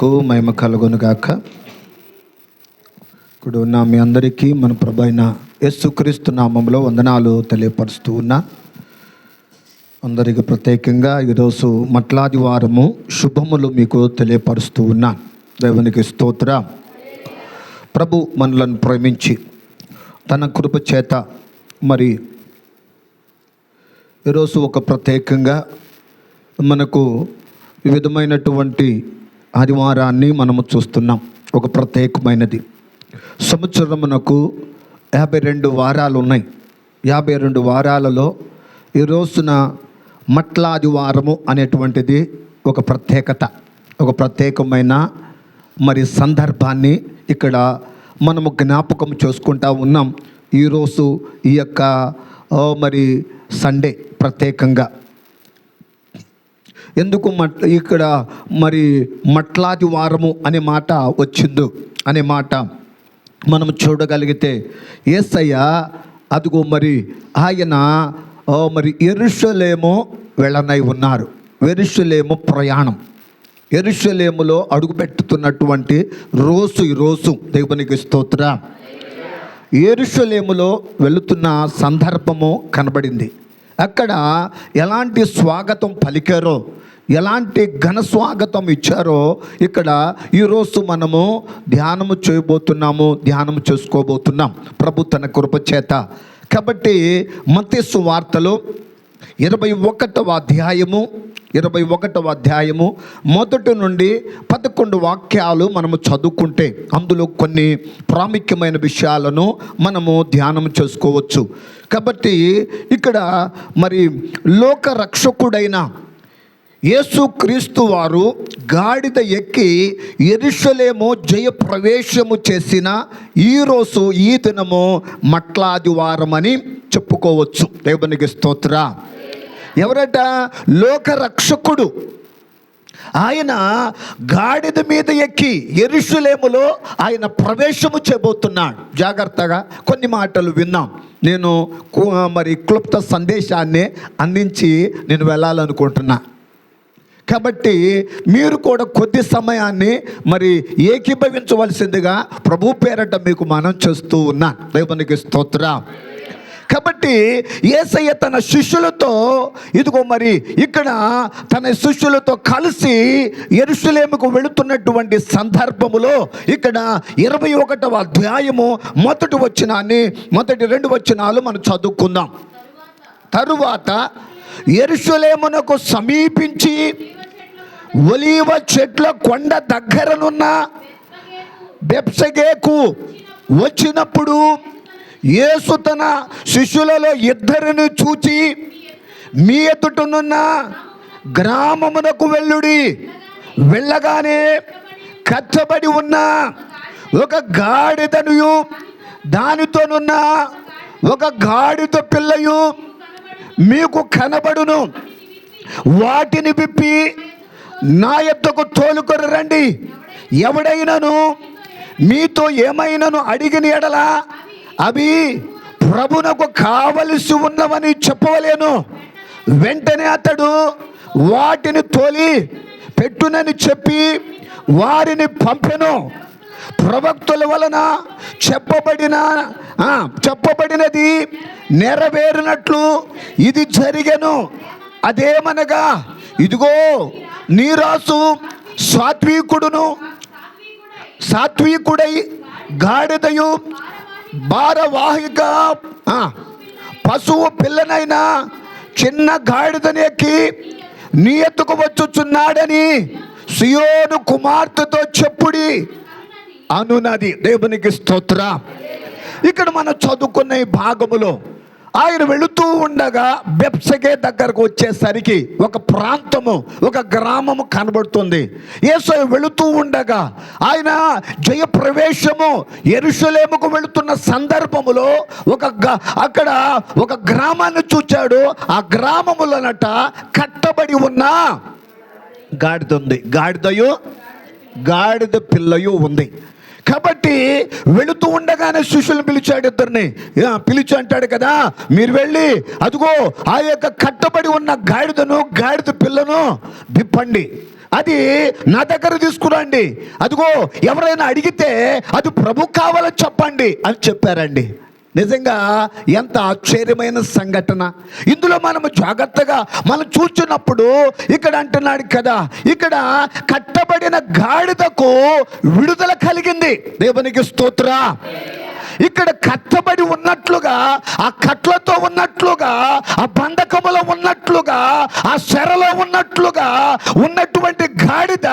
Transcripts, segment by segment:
మహిమ కలుగును గాక. ఇప్పుడు ఉన్న మీ అందరికీ మన ప్రభు అయిన యేసుక్రీస్తు నామములో వందనాలు తెలియపరుస్తూ ఉన్నా. అందరికీ ప్రత్యేకంగా ఈరోజు మట్లాది వారము శుభములు మీకు తెలియపరుస్తూ ఉన్నా. దేవునికి స్తోత్ర. ప్రభు మనలను ప్రేమించి తన కృప చేత మరి ఈరోజు ఒక ప్రత్యేకంగా మనకు వివిధమైనటువంటి ఆదివారాన్ని మనము చూస్తున్నాం. ఒక ప్రత్యేకమైనది. సంవత్సరమునకు 52 వారాలు ఉన్నాయి. 52 వారాలలో ఈ రోజున మట్లాది వారము అనేటువంటిది ఒక ప్రత్యేకత, ఒక ప్రత్యేకమైన మరి సందర్భాన్ని ఇక్కడ మనము జ్ఞాపకం చేసుకుంటా ఉన్నాం. ఈరోజు ఈ యొక్క మరి సండే ప్రత్యేకంగా ఎందుకు ఇక్కడ మరి మట్లాది వారము అనే మాట వచ్చిందో అనే మాట మనం చూడగలిగితే, యేసయ్య అదిగో మరి ఆయన మరి యెరూషలేము వెళ్ళనై ఉన్నారు. యెరూషలేము ప్రయాణం, యెరూషలేములో అడుగుపెట్టుతున్నటువంటి ఈరోజు దేవునికి స్తోత్ర. యెరూషలేములో వెళుతున్న సందర్భము కనబడింది. అక్కడ ఎలాంటి స్వాగతం పలికారో, ఎలాంటి ఘన స్వాగతం ఇచ్చారో ఇక్కడ ఈరోజు మనము ధ్యానము చేయబోతున్నాము, ధ్యానము చేసుకోబోతున్నాం ప్రభు తన కృప చేత. కాబట్టి మత్తయి సువార్తలో 21వ అధ్యాయము మొదటి నుండి 11 వాక్యాలు మనము చదువుకుంటే అందులో కొన్ని ప్రాముఖ్యమైన విషయాలను మనము ధ్యానం చేసుకోవచ్చు. కాబట్టి ఇక్కడ మరి లోక రక్షకుడైన యేసుక్రీస్తు వారు గాడిద ఎక్కి యెరూషలేము జయ ప్రవేశము చేసిన ఈరోజు ఈ దినము మట్లాది వారమని చెప్పుకోవచ్చు. దేవునికి స్తోత్ర. ఎవరట? లోక రక్షకుడు. ఆయన గాడిద మీద ఎక్కి యెరూషలేములో ఆయన ప్రవేశము చేయబోతున్నాడు. జాగ్రత్తగా కొన్ని మాటలు విన్నాం. నేను మరి క్లుప్త సందేశాన్ని అందించి నేను వెళ్ళాలనుకుంటున్నా. కాబట్టి మీరు కూడా కొద్ది సమయాన్ని మరి ఏకీభవించవలసిందిగా ప్రభు పేరట మీకు మనం చేస్తూ ఉన్నా. దేవునికి స్తోత్ర. కాబట్టి యేసయ్య తన శిష్యులతో ఇదిగో మరి ఇక్కడ తన శిష్యులతో కలిసి యెరూషలేముకు వెళుతున్నటువంటి సందర్భములో ఇక్కడ 21వ అధ్యాయము మొదటి మొదటి 2 వచనాలు మనం చదువుకుందాం. తరువాత యెరూషలేమునకు సమీపించి ఒలీవ చెట్ల కొండ దగ్గరనున్న బెత్ఫగేకు వచ్చినప్పుడు యేసు తన శిష్యులలో 2 చూచి, మీ ఎదుటనున్న గ్రామమునకు వెళ్ళుడి. వెళ్ళగానే కట్టబడి ఉన్న ఒక గాడిదను దానితోనున్న ఒక గాడిద పిల్లయు మీకు కనబడును. వాటిని విప్పి నా యొద్దకు తోలుకొని రండి. ఎవడైనను మీతో ఏమైనాను అడిగిన ఎడల అవి ప్రభునకు కావలసి ఉన్నవని చెప్పవలేను. వెంటనే అతడు వాటిని తోలి పెట్టునని చెప్పి వారిని పంపెను. ప్రవక్తల వలన చెప్పబడినది నెరవేరినట్లు ఇది జరిగెను. అదేమనగా, ఇదిగో నీరాసు సాత్వికుడై గాడిదయు భారవాహిక పశువు పిల్లనైనా చిన్న గాడిదని ఎక్కి నీ ఎత్తుకు వచ్చుచున్నాడని సియోను కుమార్తెతో చెప్పుడి అనునది. దేవునికి స్తోత్ర. ఇక్కడ మనం చదువుకున్న ఈ భాగములో ఆయన వెళుతూ ఉండగా బెత్ఫగే దగ్గరకు వచ్చేసరికి ఒక ప్రాంతము, ఒక గ్రామము కనబడుతుంది. యేసు వెళుతూ ఉండగా ఆయన జయప్రవేశము యెరూషలేముకు వెళుతున్న సందర్భములో అక్కడ ఒక గ్రామాన్ని చూచాడు. ఆ గ్రామములనట కట్టబడి ఉన్న గాడిద ఉంది. గాడిద పిల్లయు ఉంది. కాబట్టి వెళుతూ ఉండగానే శిష్యులను పిలిచాడు. 2 పిలిచి అంటాడు కదా, మీరు వెళ్ళి అదిగో ఆ యొక్క కట్టబడి ఉన్న గాడిద పిల్లను విప్పండి అది నా దగ్గర తీసుకురండి, అదిగో ఎవరైనా అడిగితే అది ప్రభు కావాలని చెప్పండి అని చెప్పారండి. నిజంగా ఎంత ఆశ్చర్యమైన సంఘటన. ఇందులో మనము జాగ్రత్తగా మనం చూస్తున్నప్పుడు ఇక్కడ అంటున్నాడు కదా, ఇక్కడ కట్టబడిన గాడిదకు విడుదల కలిగింది. దేవునికి స్తోత్ర. ఇక్కడ కట్టబడి ఉన్నట్లుగా, ఆ కట్లతో ఉన్నట్లుగా, ఆ బంధకములో ఉన్నట్లుగా, ఆ శరలో ఉన్నట్లుగా ఉన్నటువంటి గాడిద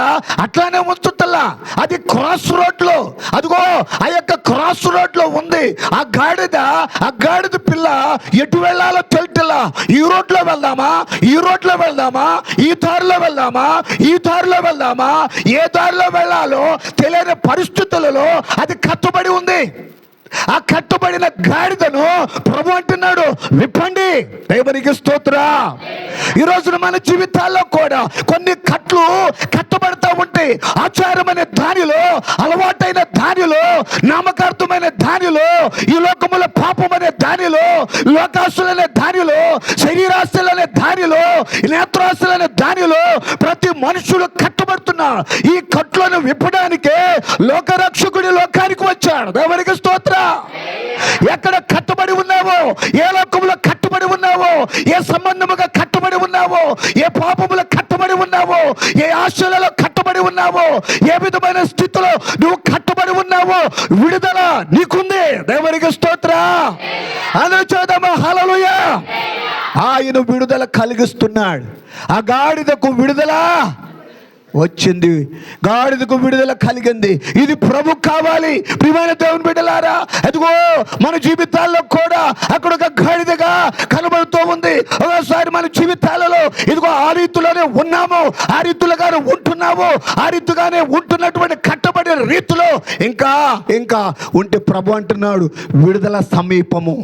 అట్లానే ఉంచుతల్లా. అది క్రాస్ రోడ్లో, అదిగో ఆ యొక్క క్రాస్ రోడ్లో ఉంది ఆ గాడిద పిల్ల. ఎటు వెళ్ళాలో తెలియట్లా. ఈ రోడ్లో వెళ్దామా, ఈ రోడ్లో వెళ్దామా, ఈ దారిలో వెళ్దామా, ఈ దారిలో వెళ్దామా, ఏ దారిలో వెళ్ళాలో తెలియని పరిస్థితులలో అది కట్టుబడి ఉంది. ఆ కట్టుబడిన గాడిదను ప్రభు అంటున్నాడు, విప్పండి. దేవునికి స్తోత్ర. ఈ రోజున మన జీవితాల్లో కూడా కొన్ని కట్లు కట్టబడతా ఉంటాయి. ఆచారమైన దానిలో, అలవాటైన దానిలో, నామకార్థమైన దానిలో, ఈ లోకముల పాపమనే దానిలో, లోకాస్తులనే దానిలో, శరీరాస్తులనే దానిలో, నేత్రాస్తులనే దానిలో ప్రతి మనుషులు కట్టబడుతున్నారు. ఈ కట్లను విప్పడానికే లోకరక్షకుడి లోకానికి వచ్చాడు. దేవునికి స్తోత్ర. ఎక్కడ కట్టుబడి ఉన్నావో, ఏ లోకంలో కట్టుబడి ఉన్నావో, ఏ సంబంధముగా కట్టుబడి ఉన్నావో, ఏ పాపములో కట్టుబడి ఉన్నావో, ఏ ఆశలలో కట్టుబడి ఉన్నావో, ఏ విధమైన స్థితిలో నువ్వు కట్టుబడి ఉన్నావో, విడుదల నీకుంది. దేవునికి స్తోత్ర. అందరూ చూద్దామా హల్లెలూయా. ఆయన విడుదల కలిగిస్తున్నాడు. ఆ గాడిదకు విడుదల వచ్చింది, గాడిదకు విడుదల కలిగింది. ఇది ప్రభు కావాలి. ప్రియమైన దేవుని బిడ్డలారా, అదిగో మన జీవితాల్లో కూడా అక్కడ ఒక గాడిదగా కనబడుతూ ఉంది. ఒకసారి మన జీవితాలలో ఇదిగో ఆ రీతిలోనే ఉన్నాము, ఆ రీతిలోగానే ఉంటున్నాము, ఆ రీతిగానే ఉంటున్నటువంటి కట్టబడిన రీతిలో ఇంకా ఉంటే ప్రభు అంటున్నాడు, విడుదల సమీపము.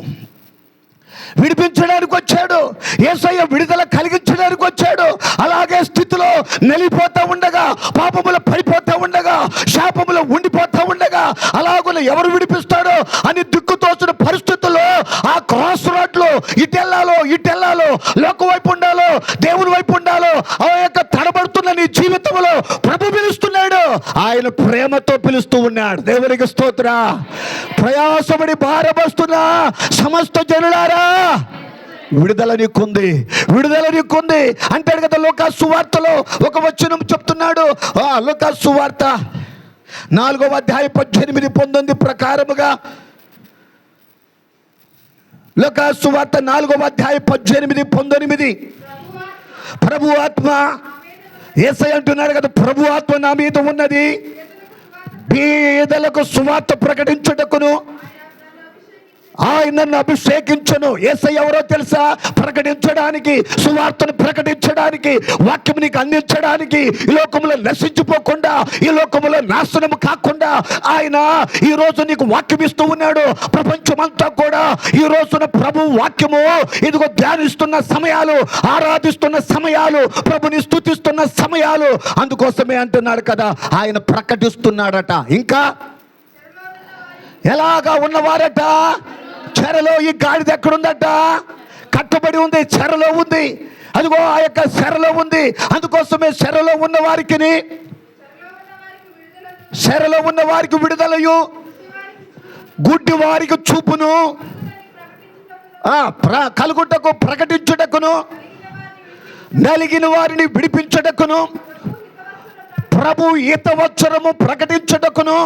విడిపించడానికి వచ్చాడు యేసయ్య, విడుదల కలిగించడానికి వచ్చాడు. అలాగే స్థితిలో నలిపోతూ ఉండగా, పాపములు పడిపోతూ ఉండగా, శాపములు ఉండిపోతూ ఉండగా, అలాగున ఎవరు విడిపిస్తాడో అని దిక్కుతోచిన పరిస్థితుల్లో ఆ క్రాస్ రోడ్లో ఇటెల్లాలో, లోక వైపు ఉండాలో, దేవుని వైపు ఉండాలో, ఆ యొక్క తడబడుతున్న నీ జీవితంలో ప్రభు పిలుస్తున్నాడు. ఆయన ప్రేమతో పిలుస్తూ ఉన్నాడు. దేవునికి స్తోత్ర. ప్రయాసపడి భారమస్తున్న సమస్త జనులారా, విడుదల నీకుంది, విడుదల నీకుంది అంటాడు కదా. లూకాసు సువార్తలో ఒక వచనం చెప్తున్నాడు. లూకాసు సువార్త 4వ అధ్యాయం 18-19 ప్రకారముగా, లూకాసు సువార్త 4వ అధ్యాయం 18-19, ప్రభు ఆత్మ, యేసయ్య అంటున్నాడు కదా, ప్రభు ఆత్మ నా మీద ఉన్నది, బీదలకు సువార్త ప్రకటించుటకును ఆయన నన్ను అభిషేకించను. యేసయ్య ఎవరో తెలుసా? ప్రకటించడానికి, సువార్తను ప్రకటించడానికి, వాక్యం నీకు అందించడానికి, ఈ లోకంలో నశించిపోకుండా, ఈ లోకంలో నాశనము కాకుండా ఆయన ఈ రోజు నీకు వాక్యం ఇస్తూ ఉన్నాడు. ప్రపంచమంతా కూడా ఈ రోజున ప్రభు వాక్యము ఇదిగో ధ్యానిస్తున్న సమయాలు, ఆరాధిస్తున్న సమయాలు, ప్రభుని స్తుతిస్తున్న సమయాలు. అందుకోసమే అంటున్నాడు కదా, ఆయన ప్రకటిస్తున్నాడట. ఇంకా ఎలాగా ఉన్నవారట? చెరలో. ఈ గాడిద ఎక్కడుందట? కట్టబడి ఉంది, చెరలో ఉంది. అదిగో ఆ యొక్క చెరలో ఉంది. అందుకోసమే చెరలో ఉన్న వారికి విడుదలయు, గుడ్డి వారికి చూపును, కలుగుటకు ప్రకటించుటకును, నలిగిన వారిని విడిపించుటకును, ప్రభు ఈతవచ్చరము ప్రకటించుటకును.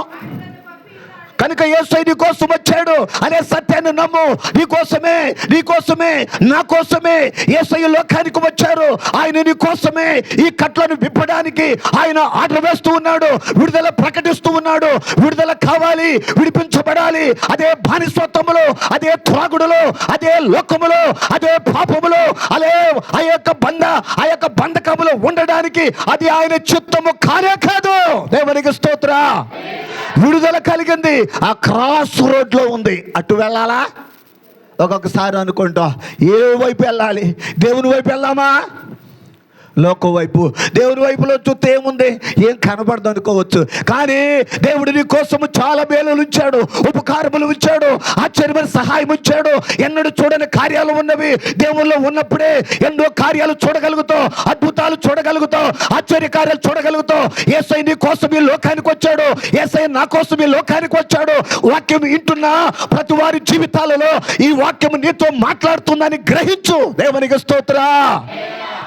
కనుక యేసయ్య నీ కోసం వచ్చాడు అనే సత్యాన్ని నమ్ము. నీకోసమే నా కోసమే యేసయ్య లోకానికి వచ్చారు. ఆయన నీ కోసమే ఈ కట్లను విప్పడానికి ఆయన ఆర్డర్ వేస్తూ ఉన్నాడు, విడుదల ప్రకటిస్తూ ఉన్నాడు. విడుదల కావాలి, విడిపించబడాలి. అదే బానిసత్వములో, అదే త్రాగుడులో, అదే లోకములో, అదే పాపములో, అదే ఆ యొక్క బంధకములో ఉండడానికి అది ఆయన చిత్తము కానే కాదు. దేవునికి స్తోత్ర. విడుదల కలిగింది. ఆ క్రాస్ రోడ్లో ఉంది. అటు వెళ్ళాలా? ఒక్కొక్కసారి అనుకుంటా, ఏ వైపు వెళ్ళాలి? దేవుని వైపు వెళ్దామా? లోకం వైపు. దేవుని వైపులో చూస్తే ఏముంది? ఏం కనబడదు అనుకోవచ్చు. కానీ దేవుడు నీ కోసము చాలా మేలులు ఉంచాడు, ఉపకారములు ఉంచాడు, ఆశ్చర్యమైన సహాయం ఉంచాడు. ఎన్నడూ చూడని కార్యాలు ఉన్నవి. దేవుల్లో ఉన్నప్పుడే ఎన్నో కార్యాలు చూడగలుగుతావు, అద్భుతాలు చూడగలుగుతావు, ఆశ్చర్య కార్యాలు చూడగలుగుతావు. యేసయ్య నీ కోసం ఈ లోకానికి వచ్చాడు. యేసయ్య నా కోసం ఈ లోకానికి వచ్చాడు. వాక్యం వింటున్న ప్రతి వారి జీవితాలలో ఈ వాక్యం నీతో మాట్లాడుతుందని గ్రహించు. దేవునికి స్తోత్రం.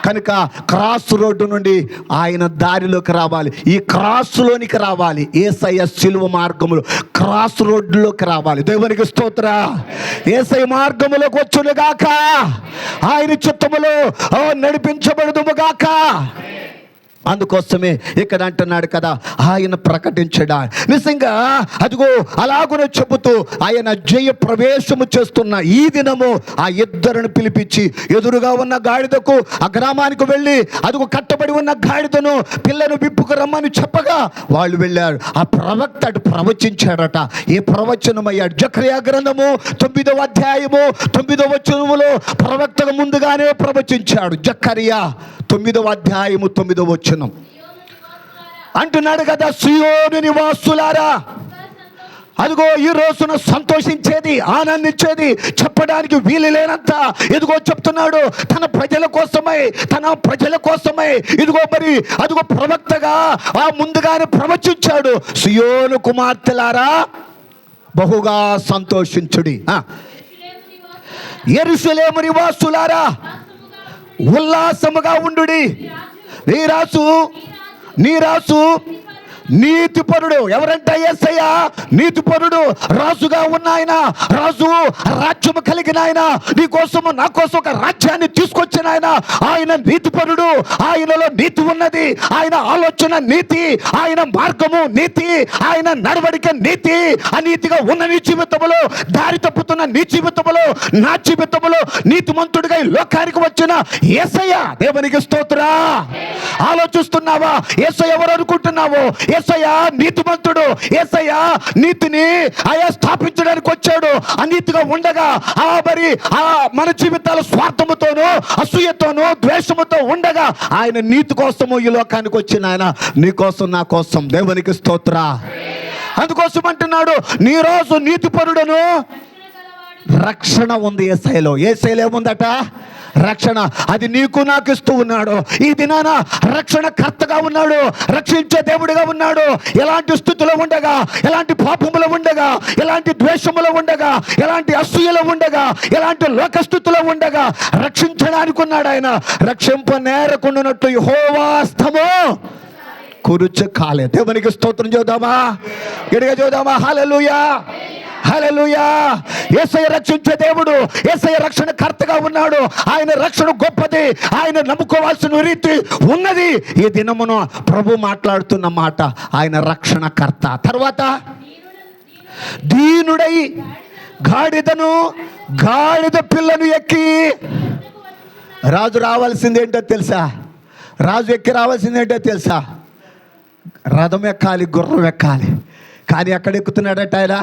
కనుక క్రాస్ రోడ్డు నుండి ఆయన దారిలోకి రావాలి, ఈ క్రాస్లోనికి రావాలి. యేసయ్య సిలువ మార్గములు క్రాస్ రోడ్డులోకి రావాలి. దేవునికి స్తోత్ర. యేసయ్య మార్గములోకి వచ్చునుగాక, ఆయన చిత్తములో నడిపించబడుదుముగాక. అందుకోసమే ఇక్కడ అంటున్నాడు కదా, ఆయన ప్రకటించడా. నిజంగా అదిగో అలాగున చెబుతూ ఆయన జయ ప్రవేశము చేస్తున్న ఈ దినము ఆ ఇద్దరిని పిలిపించి ఎదురుగా ఉన్న గాడిదకు ఆ గ్రామానికి వెళ్ళి అదిగో కట్టబడి ఉన్న గాడిదను పిల్లను విప్పుకు రమ్మని చెప్పగా వాళ్ళు వెళ్ళారు. ఆ ప్రవక్త అటు ప్రవచించాడట. ఏ ప్రవచనమయ్యాడు? జకర్యా గ్రంథము 9వ అధ్యాయము 9వ వచనములో ప్రవక్తకు ముందుగానే ప్రవచించాడు. జకర్యా 9వ అధ్యాయము 9వ వచనం అంటున్నాడు కదా, సియోను నివాసులారా, అదిగో ఈ రోజున సంతోషించేది, ఆనందించేది చెప్పడానికి వీలు లేనంత ఇదిగో చెప్తున్నాడు. తన ప్రజల కోసమై ఇదిగో మరి అదిగో ప్రవక్తగా ముందుగానే ప్రవచించాడు. సియోను కుమార్తెలారా బహుగా సంతోషించుడి, యెరూషలేము నివాసులారా ఉల్లాసముగా ఉండుడి. నీ రాసు నీతిపరుడు. ఎవరంటే యేసయ్య నీతిపరుడు, రాజుగా ఉన్న ఆయన, రాజు రాజ్యము కలిగిన ఆయన, నీ కోసము నా కోసం ఒక రాజ్యాన్ని తీసుకొచ్చిన ఆయన. ఆయన నీతిపరుడు, ఆయనలో నీతి ఉన్నది, ఆయన ఆలోచన నీతి, ఆయన మార్గము నీతి, ఆయన నడవడిక నీతి. అనీతిగా ఉన్న నీ జీవితంలో, దారి తప్పుతున్న నీ జీవితంలో, నా జీవితంలో నీతిమంతుడిగా ఈ లోకానికి వచ్చిన యేసయ్య. దేవునికి స్తోత్రం. ఆలోచిస్తున్నావా యేసయ్య ఎవరు అనుకుంటున్నావు? యేసయ్య నీతిమంతుడు. యేసయ్య నీతిని ఆయా స్థాపించడానికి వచ్చాడు. అనీతిగా ఉండగా మరి మన జీవితాల స్వార్థముతోనూ అసూయతోనూ ద్వేషముతో ఉండగా ఆయన నీతి కోసము ఈ లోకానికి వచ్చిన ఆయన నీ కోసం నా కోసం. దేవునికి స్తోత్ర. అందుకోసం అంటున్నాడు, నీ రోజు నీతిపరుడును రక్షణ ఉంది యేసయ్యలో. యేసయ్యలో ఏముందట? రక్షణ. అది నీకు నాకు ఇస్తూ ఉన్నాడు. ఈ దినాన రక్షణ కర్తగా ఉన్నాడు, రక్షించే దేవుడిగా ఉన్నాడు. ఎలాంటి స్థితిలో ఉండగా, ఎలాంటి పాపములో ఉండగా, ఎలాంటి ద్వేషములో ఉండగా, ఎలాంటి అసూయలో ఉండగా, ఎలాంటి లోకస్థితిలో ఉండగా రక్షించడానికి ఉన్నాడు ఆయన. రక్షింప నేరకుండానట్టు యెహోవా హస్తము కురుచు కాలే. దేవునికి స్తోత్రం చూద్దామా, గట్టిగా చూద్దామా. హల్లెలూయా, హల్లెలూయా. యేసయ్య రక్షించే దేవుడు, యేసయ్య రక్షణ కర్తగా ఉన్నాడు. ఆయన రక్షణ గొప్పది, ఆయన నమ్ముకోవాల్సిన రీతి ఉన్నది. ఈ దినమును ప్రభు మాట్లాడుతున్న మాట, ఆయన రక్షణ కర్త. తర్వాత దీనుడై గాడిద పిల్లను ఎక్కి. రాజు రావాల్సిందేంటో తెలుసా? రాజు ఎక్కి రావాల్సిందేంటో తెలుసా? రథం ఎక్కాలి, గుర్రం ఎక్కాలి. కానీ ఎక్కడ ఎక్కుతున్నాడట ఆయన?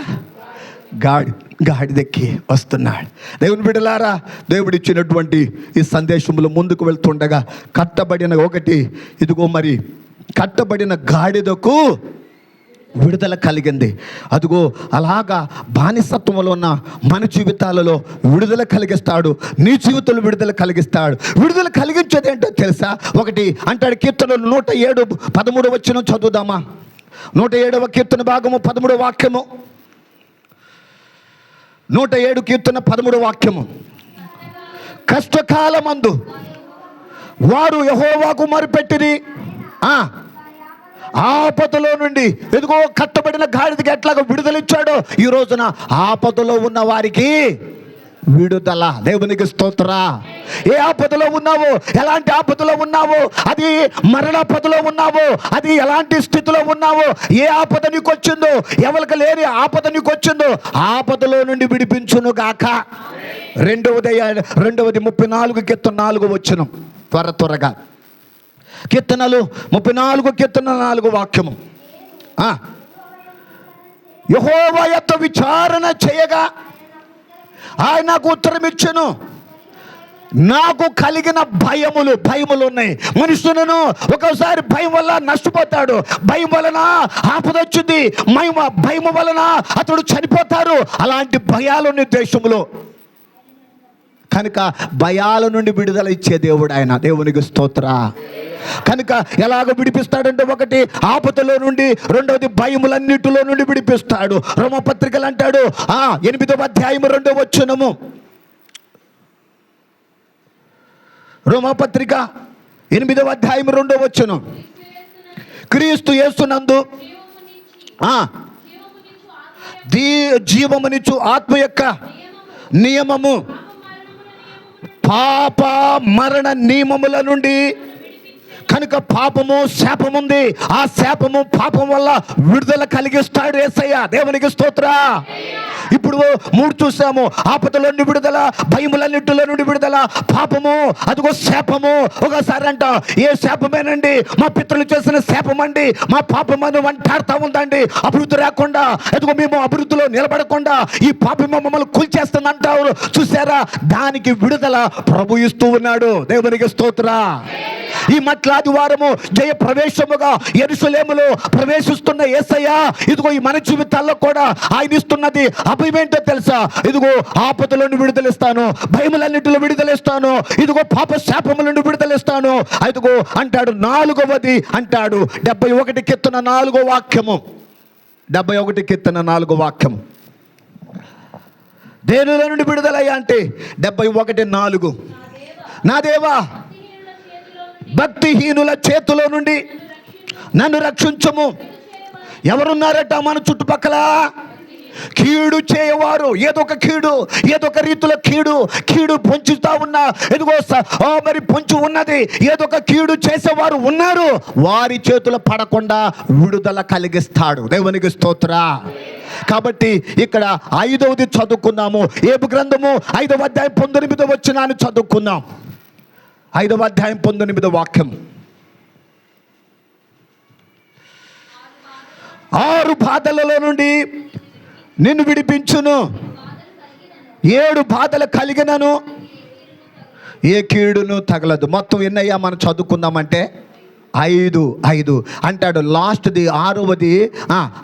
గాడిదెక్కి వస్తున్నాడు. దేవుని బిడ్డలారా, దేవుడు ఇచ్చినటువంటి ఈ సందేశంలో ముందుకు వెళ్తుండగా కట్టబడిన ఇదిగో మరి కట్టబడిన గాడిదకు విడుదల కలిగింది. అదిగో అలాగా బానిసత్వంలో ఉన్న మన జీవితాలలో విడుదల కలిగిస్తాడు. నీ జీవితంలో విడుదల కలిగిస్తాడు. విడుదల కలిగించేది ఏంటో తెలుసా? ఒకటి అంటాడు, కీర్తనలు 107:13 వచనం చదువుదామా. 107వ కీర్తన భాగము 13వ వాక్యము. 107 కీర్తన 13వ వాక్యము. కష్టకాలమందు వారు యెహోవాకు మొరపెట్టిరి, ఆపదలో నుండి ఎదుగో కట్టబడిన గాడిదకి ఎట్లాగో విడుదలిచ్చాడో ఈ రోజున ఆపదలో ఉన్న వారికి విడుదల. దేవునికి స్తోత్ర. ఏ ఆపదలో ఉన్నావో, ఎలాంటి ఆపదలో ఉన్నావో, అది మరణాపదలో ఉన్నావో, అది ఎలాంటి స్థితిలో ఉన్నావో, ఏ ఆపద నీకు వచ్చిందో, ఎవరికి లేని ఆపద నీకు వచ్చిందో, ఆపదలో నుండి విడిపించును గాక. రెండవది 34 కీర్తన 4 వచనం. త్వరగా కీర్తనలు 34 కీర్తన 4 వాక్యము. యెహోవా యొద్ద విచారణ చేయగా ఆయన నాకు ఉత్తరం ఇచ్చెను. నాకు కలిగిన భయములు ఉన్నాయి. మనుషులను ఒకసారి భయం వల్ల నష్టపోతాడు, భయం వలన ఆపదొచ్చింది, భయం వలన అతడు చనిపోతారు. అలాంటి భయాలున్న దేశంలో కనుక భయాల నుండి విడుదల ఇచ్చే దేవుడు ఆయన. దేవునికి స్తోత్ర. కనుక ఎలాగ విడిపిస్తాడంటే, ఒకటి ఆపదలో నుండి, రెండవది భయములన్నిటిలో నుండి విడిపిస్తాడు. రోమపత్రికలు అంటాడు 8వ అధ్యాయం 2వ వచనము, రోమపత్రిక 8వ అధ్యాయం 2వ వచనం, క్రీస్తు యేసునందు జీవమునిచ్చు ఆత్మ యొక్క నియమము పాప మరణ నియమముల నుండి. కనుక పాపము శాపముంది, ఆ శాపము పాపం వల్ల విడుదల కలిగిస్తాడు యేసయ్య. దేవునికి స్తోత్ర. ఇప్పుడు 3 చూసాము, ఆపదల నుండి విడుదల, భయములన్నిటిలో నుండి విడుదల, పాపము, అదిగో శాపము. ఒకసారి అంట, ఏ శాపమేనండి? మా పితరులు చేసిన శాపమండి, మా పాపమని వెంటాడుతూ ఉందండి. అభివృద్ధి రాకుండా, అదిగో మేము అభివృద్ధిలో నిలబడకుండా ఈ పాపం మమ్మల్ని కూల్చేస్తుంది అంటారు. చూసారా? దానికి విడుదల ప్రభు ఇస్తూ ఉన్నాడు. దేవునికి స్తోత్ర. ఈ మట్లాదివారము జయ ప్రవేశముగా యెరూషలేములో ప్రవేశిస్తున్న యేసయ్య ఇదిగో ఈ మన జీవితాల్లో కూడా ఆయన ఇస్తున్నది అభయమేంటో తెలుసా? ఇదిగో ఆపదలను విడుదలిస్తాను, భయములన్నిటిలో విడుదలిస్తాను, ఇదిగో పాప శాపముల నుండి విడుదలిస్తాను. ఇదిగో అంటాడు. 4వది అంటాడు 71 కీర్తన 4వ వాక్యము, 71 కీర్తన 4వ వాక్యము. దేనిలో నుండి విడుదలయ్యా అంటే 71:4, నా దేవా భక్తిహీనుల చేతిలో నుండి నన్ను రక్షించము. ఎవరున్నారట మన చుట్టుపక్కల? కీడు చేయవారు. ఏదో ఒక రీతిలో కీడు పొంచుతా ఉన్నా, ఎదుగో మరి పొంచి ఉన్నది, ఏదో ఒక కీడు చేసేవారు ఉన్నారు. వారి చేతులు పడకుండా విడుదల కలిగిస్తాడు. దేవునికి స్తోత్ర. కాబట్టి ఇక్కడ 5వది చదువుకున్నాము. ఏబు గ్రంథము 5వ అధ్యాయం 19వ వచనాన్ని చదువుకున్నాం. 5వ అధ్యాయం 19వ వాక్యం. 6 బాధలలో నుండి నిన్ను విడిపించును, 7 బాధలు కలిగినను ఏ కీడును తగలదు. మొత్తం ఎన్నయ్యా మనం చదువుకుందామంటే 5 అంటాడు. లాస్ట్ది 6వది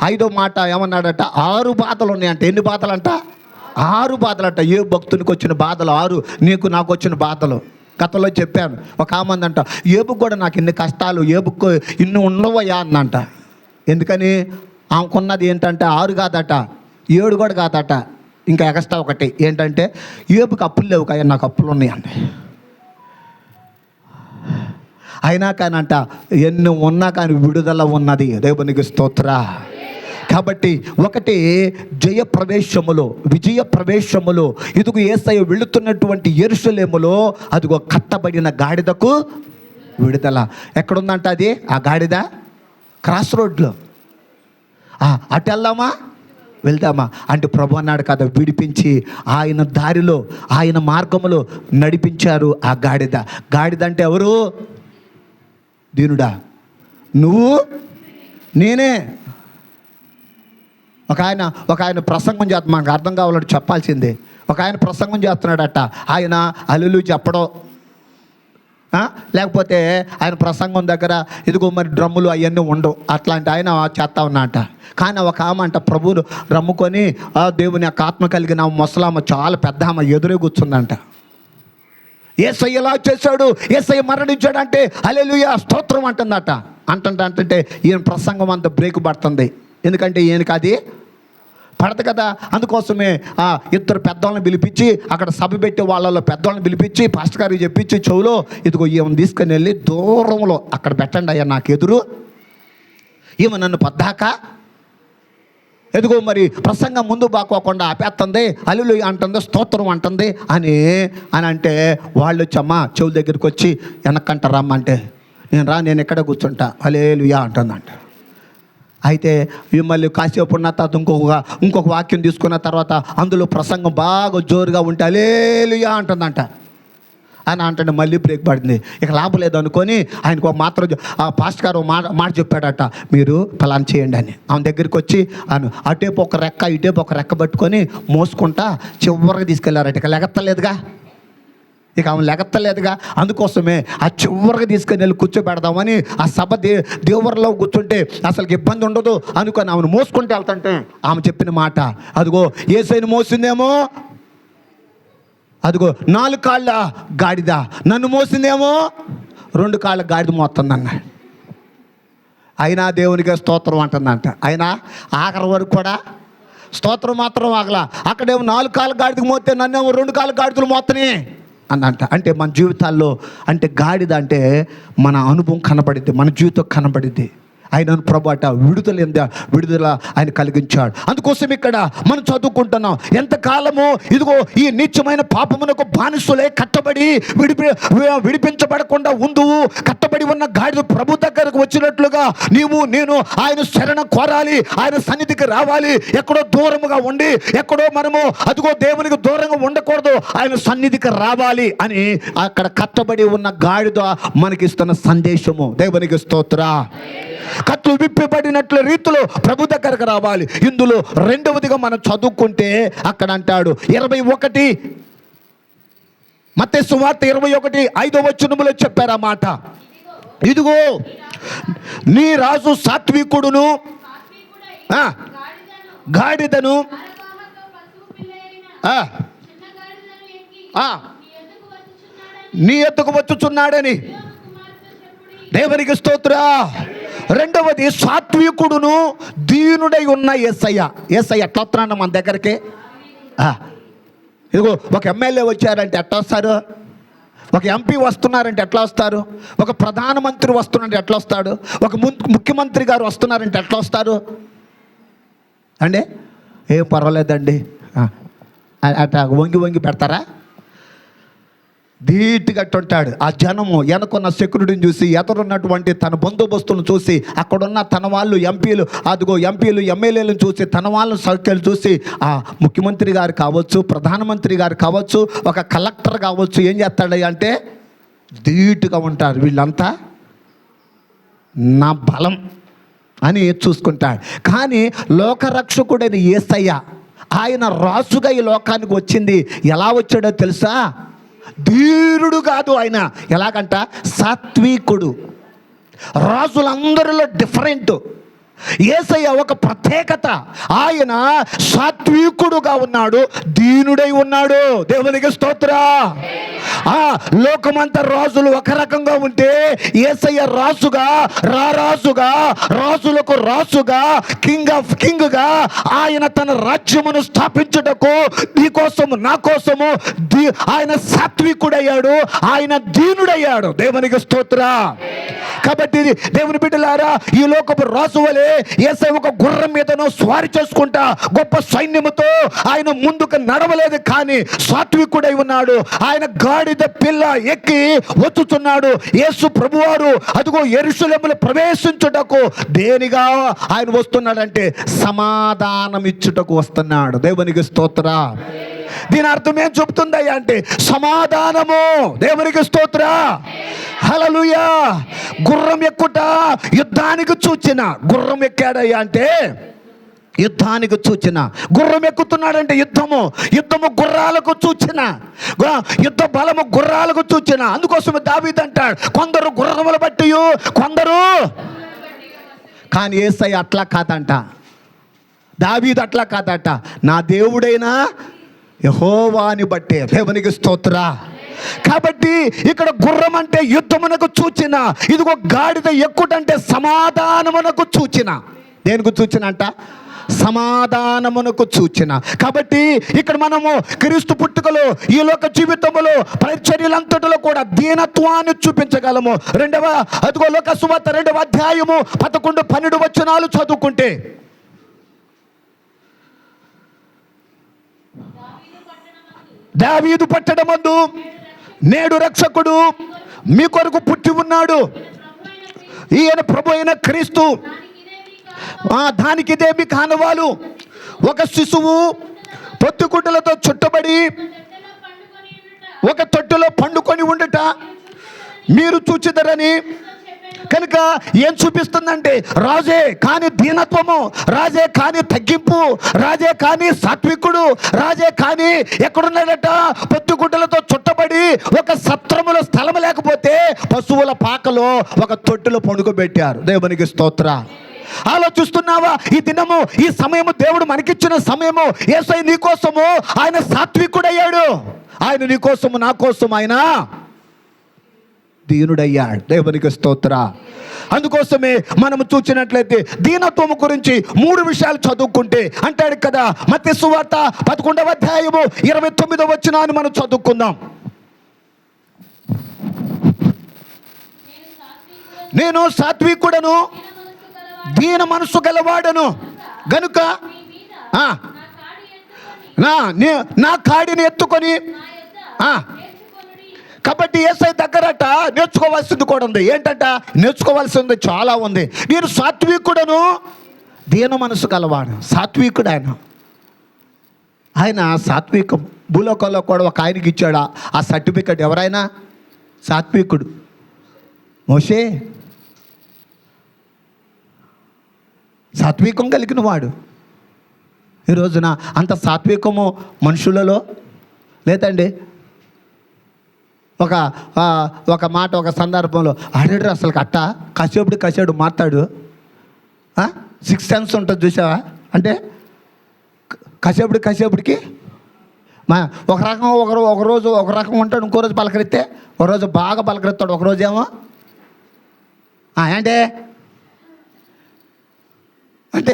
5వ మాట ఏమన్నాడట? 6 బాధలు ఉన్నాయంట. ఎన్ని బాధలు అంట? 6 బాధలు అంట. ఏ భక్తునికి వచ్చిన బాధలు 6, నీకు నాకు వచ్చిన బాధలు. గతంలో చెప్పాను. ఒక ఆమంది అంట, ఏబుకు కూడా నాకు ఇన్ని కష్టాలు, ఏబుకు ఇన్ని ఉండవయ్యా అన్నంట. ఎందుకని? ఆమెకున్నది ఏంటంటే 6 కాదట, 7 కూడా కాదట, ఇంకా ఎక్స్ట్రా ఒకటి ఏంటంటే, ఏబుకు అప్పులు లేవు కదా, నాకు అప్పులు ఉన్నాయండి. అయినా కానంట ఎన్ని ఉన్నా కానీ విడుదల ఉన్నది. దేవునికి స్తోత్ర. కాబట్టి ఒకటి విజయ ప్రవేశములో ఇదిగో యేసయ్య వెళుతున్నటువంటి యెరూషలేములో అదిగో కట్టబడిన గాడిదకు విడుదల. ఎక్కడుందంట అది? ఆ గాడిద క్రాస్ రోడ్లో. అటు వెళ్దామా అంటే ప్రభు అన్నాడు కదా, విడిపించి ఆయన దారిలో, ఆయన మార్గములో నడిపించారు ఆ గాడిద అంటే ఎవరు? దీనుడా, నువ్వు నేనే. ఒక ఆయన ప్రసంగం చేస్తా, మాకు అర్థం కావాలంటే చెప్పాల్సిందే. ఒక ఆయన ప్రసంగం చేస్తున్నాడట. ఆయన హల్లెలూయా చెప్పడం, లేకపోతే ఆయన ప్రసంగం దగ్గర ఇదిగో మరి డ్రమ్ములు అవన్నీ ఉండవు, అట్లాంటి ఆయన చేస్తా ఉన్నట. కానీ ఒక ఆమె అంట ప్రభువును రమ్ముకొని దేవుని యొక్క ఆత్మ కలిగిన ముసలామ, చాలా పెద్ద ఆమె ఎదురే కూర్చుందంట. యేసయ్య ఎలా చేశాడు, యేసయ్య మరణించాడంటే హల్లెలూయా స్తోత్రం అంటుందట. అంటే ఈయన ప్రసంగం అంతా బ్రేక్ పడుతుంది. ఎందుకంటే ఈయనకి అది పడదు కదా. అందుకోసమే 2 పెద్దవాళ్ళని పిలిపించి, అక్కడ సభ పెట్టి వాళ్ళలో పెద్దవాళ్ళని పిలిపించి పాస్టర్ గారికి చెప్పించి, చెవులో ఇదిగో ఈమెను తీసుకుని వెళ్ళి దూరంలో అక్కడ పెట్టండి అయ్యా, నాకు ఎదురు ఈమె నన్ను పద్దాక ఎదుగో మరి ప్రసంగం ముందు బాకోకుండా ఆపేస్తుంది, హల్లెలూయా అంటుంది, స్తోత్రం అంటుంది అని అంటే వాళ్ళు వచ్చమ్మా చెవుల దగ్గరికి వచ్చి వెనక్కంట రమ్మంటే, నేను ఎక్కడ కూర్చుంటా, హల్లెలూయా అంటుందంట. అయితే మళ్ళీ కాసేపు ఉన్న తర్వాత ఇంకొక వాక్యం తీసుకున్న తర్వాత అందులో ప్రసంగం బాగా జోరుగా ఉంటే హల్లెలూయా అంటుందంట. అని అంటే మళ్ళీ బ్రేక్ పడింది. ఇక లాభం లేదు అనుకొని ఆయనకు ఒక మాత్రం ఆ పాస్టర్ గారు మాట చెప్పాడట, మీరు ప్లాన్ చేయండి అని. ఆమె దగ్గరికి వచ్చి అటేపు ఒక రెక్క ఇటేపు ఒక రెక్క పట్టుకొని మోసుకుంటా చివరికి తీసుకెళ్లారట. ఇక లెగత్తలేదుగా, ఇక ఆమె లెగత్తలేదుగా. అందుకోసమే ఆ చివరికి తీసుకొని వెళ్ళి కూర్చోబెడదామని ఆ సభ దేవురిలో కూర్చుంటే అసలుకి ఇబ్బంది ఉండదు అనుకొని ఆమెను మోసుకుంటూ వెళ్తుంటే ఆమె చెప్పిన మాట, అదిగో యేసయ్యను మోసిందేమో, అదిగో 4 కాళ్ళ గాడిద, నన్ను మోసిందేమో 2 కాళ్ళ గాడిద మోస్తుందన్న. అయినా దేవునికి స్తోత్రం అంటుందంట. అయినా ఆఖరి వరకు కూడా స్తోత్రం మాత్రం ఆగలా. అక్కడేమో 4 కాళ్ళ గాడిదకు మోస్తే నన్నేమో 2 కాళ్ళ గాడిదలు మోస్తున్నాయి అన్నంట. అంటే మన జీవితాల్లో అంటే గాడిద అంటే మన అనుభవం కనబడిద్ది, మన జీవితం కనబడిద్ది. ఆయన ప్రభు అట విడుదల ఆయన కలిగించాడు. అందుకోసం ఇక్కడ మనం చదువుకుంటున్నాం, ఎంతకాలము ఇదిగో ఈ నీచమైన పాపమునకు బానిసలే కట్టబడి విడిపించబడకుండా ఉందువు. కట్టబడి ఉన్న గాడిద ప్రభు దగ్గరకు వచ్చినట్లుగా నీవు నేను ఆయన శరణ కోరాలి, ఆయన సన్నిధికి రావాలి. ఎక్కడో దూరముగా ఉండి ఎక్కడో మనము అదిగో దేవునికి దూరంగా ఉండకూడదు, ఆయన సన్నిధికి రావాలి అని అక్కడ కట్టబడి ఉన్న గాడిద మనకిస్తున్న సందేశము. దేవునికి స్తోత్ర. కట్లు విప్పిబడినట్లు రీతిలో ప్రభు దగ్గరకు రావాలి. ఇందులో రెండవదిగా మనం చదువుకుంటే అక్కడ అంటాడు 21 మత్తయి సువార్త 21:5 చెప్పారు ఆ మాట. ఇదిగో నీ రాజు సాత్వికుడును గాడిదను నీ ఎద్దుకు వచ్చుచున్నాడని. దేవునికి స్తోత్ర. రెండవది సాత్వికుడును దీనుడై ఉన్న యేసయ్య. యేసయ్య ఎట్లా వస్తున్నాడు మన దగ్గరికి? ఇదిగో ఒక ఎమ్మెల్యే వచ్చారంటే ఎట్లా వస్తారు, ఒక ఎంపీ వస్తున్నారంటే ఎట్లా వస్తారు, ఒక ప్రధానమంత్రి వస్తున్నారంటే ఎట్లా వస్తాడు, ఒక ముఖ్యమంత్రి గారు వస్తున్నారంటే ఎట్లా వస్తారు అండి? ఏం పర్వాలేదండి అట్లా వంగి పెడతారా? ధీటుగా ఉంటాడు. ఆ జనము వెనకున్న సెక్యూరిటీని చూసి, ఎదురున్నటువంటి తన బందోబస్తులను చూసి, అక్కడున్న తన వాళ్ళు ఎంపీలు ఎమ్మెల్యేలను చూసి, తన వాళ్ళ సౌఖ్యాలు చూసి, ఆ ముఖ్యమంత్రి గారు కావచ్చు, ప్రధానమంత్రి గారు కావచ్చు, ఒక కలెక్టర్ కావచ్చు, ఏం చేస్తాడు అంటే ధీటుగా ఉంటారు. వీళ్ళంతా నా బలం అని చూసుకుంటాడు. కానీ లోకరక్షకుడైన యేసయ్య ఆయన రాజుగా ఈ లోకానికి వచ్చింది. ఎలా వచ్చాడో తెలుసా? ధీరుడు కాదు ఆయన. ఎలాగంట? సాత్వికుడు. రాజులందరిలో డిఫరెంట్. యేసయ్య ఒక ప్రత్యేకత. ఆయన సాత్వికుడుగా ఉన్నాడు, దీనుడై ఉన్నాడు. దేవునికి స్తోత్ర. లోకమంతా రాజులు ఒక రకంగా ఉంటే యేసయ్య రాజుగా, రాజులకు రాజుగా, కింగ్గా ఆయన తన రాజ్యమును స్థాపించుటకు నీకోసము నా కోసము ఆయన సాత్వికుడయ్యాడు, ఆయన దీనుడయ్యాడు. దేవునికి స్తోత్ర. కాబట్టి దేవుని బిడ్డలారా, ఈ లోకపు రాజు వలె యేసయ్య ఒక గుర్రం మీదనో స్వారీ చేసుకుంటా గొప్ప సైన్యముతో ఆయన ముందుకు నడవలేదు, కానీ సాత్వికుడై ఉన్నాడు. ఆయన గాడిద పిల్ల ఎక్కి వచ్చుచున్నాడు. యేసు ప్రభువారు అదిగో యెరూషలేములో ప్రవేశించుటకు దేనిగా ఆయన వస్తున్నాడంటే సమాధానం ఇచ్చుటకు వస్తున్నాడు. దేవునికి స్తోత్ర. దీని అర్థం ఏం చెప్తుందయ్యా అంటే సమాధానము. దేవునికి స్తోత్ర. హల్లెలూయా. గుర్రం ఎక్కుట యుద్ధానికి సూచన. గుర్రం ఎక్కాడయ్యా అంటే యుద్ధానికి సూచన. గుర్రం ఎక్కుతున్నాడంటే యుద్ధము గుర్రాలకు సూచన. యుద్ధ బలము గుర్రాలకు సూచన. అందుకోసమే దావీదు అంటాడు, కొందరు గుర్రములు బట్టి కొందరు. కానీ యేసయ్య అట్లా కాదంట, దావీదు అట్లా కాదట. నా దేవుడైనా యెహోవాని బట్టే. దేవునికి స్తోత్ర. కాబట్టి ఇక్కడ గుర్రం అంటే యుద్ధమునకు సూచన, ఇదిగో గాడిద ఎక్కుటంటే సమాధానమునకు సూచన. దేనికి సూచన అంట? సమాధానమునకు సూచన. కాబట్టి ఇక్కడ మనము క్రీస్తు పుట్టుకలో ఈ లోక జీవితంలో పరిచర్యలంతటిలో కూడా దీనత్వాన్ని చూపించగలము. అదిగో లోక సువార్త 2వ అధ్యాయము 11-12 వచనాలు చదువుకుంటే, దావీదు పట్టణమందు నేడు రక్షకుడు మీ కొరకు పుట్టి ఉన్నాడు, ఈయన ప్రభు అయిన క్రీస్తు. దానికి ఇదేమి కానవాలు, ఒక శిశువు పొత్తిగుడ్డలతో చుట్టబడి ఒక తొట్టులో పండుకొని ఉండుట మీరు చూచిదరని కనుక ఏం చూపిస్తుందంటే రాజే కానీ దీనత్వము, రాజే కానీ తగ్గింపు, రాజే కానీ సాత్వికుడు, రాజే కానీ ఎక్కడున్నాడట పొత్తుగుడ్డలతో చుట్టబడి ఒక సత్రములో స్థలం లేకపోతే పశువుల పాకలో ఒక తొట్టులో పండుకోబెట్టారు. దేవునికి స్తోత్ర. ఆలోచిస్తున్నావా? ఈ దినము, ఈ సమయము దేవుడు మనకిచ్చిన సమయము. యేసయ్య నీ కోసము ఆయన సాత్వికుడయ్యాడు. ఆయన నీ కోసము నా కోసం ఆయన దీనుడయ్యాడు. దేవునికి స్తోత్ర. అందుకోసమే మనము చూసినట్లయితే దీనత్వము గురించి 3 విషయాలు చదువుకుంటే అంటాడు కదా. మత్తయి సువార్త 11వ అధ్యాయము 29వ వచనాన్ని మనం చదువుకుందాం. నేను సాత్వికుడను, దీన మనసు గలవాడను గనుక నా కాడిని ఎత్తుకొని. కాబట్టి యేసయ్య దగ్గరట నేర్చుకోవాల్సింది కూడా ఉంది. ఏంటంట? నేర్చుకోవాల్సింది చాలా ఉంది. నేను సాత్వికుడను, దీన మనసు గలవాడు. సాత్వికుడు ఆయన సాత్వికం. భూలోకంలో కూడా ఒక ఆయనకి ఇచ్చాడు ఆ సర్టిఫికెట్. ఎవరైనా సాత్వికుడు. మోషే సాత్వికం కలిగిన వాడు. ఈ రోజున అంత సాత్వికము మనుషులలో లేదండి. ఒక మాట ఒక సందర్భంలో ఆడాడు అసలు కట్ట కసేపుడు మాట్లాడు. 6 సెన్స్ ఉంటుంది చూసావా? అంటే కసేపుడికి ఒక రకం ఒకరోజు ఒక రకం ఉంటాడు, ఇంకో రోజు పలకరిస్తే ఒకరోజు బాగా పలకరిస్తాడు, ఒకరోజు ఏమో అంటే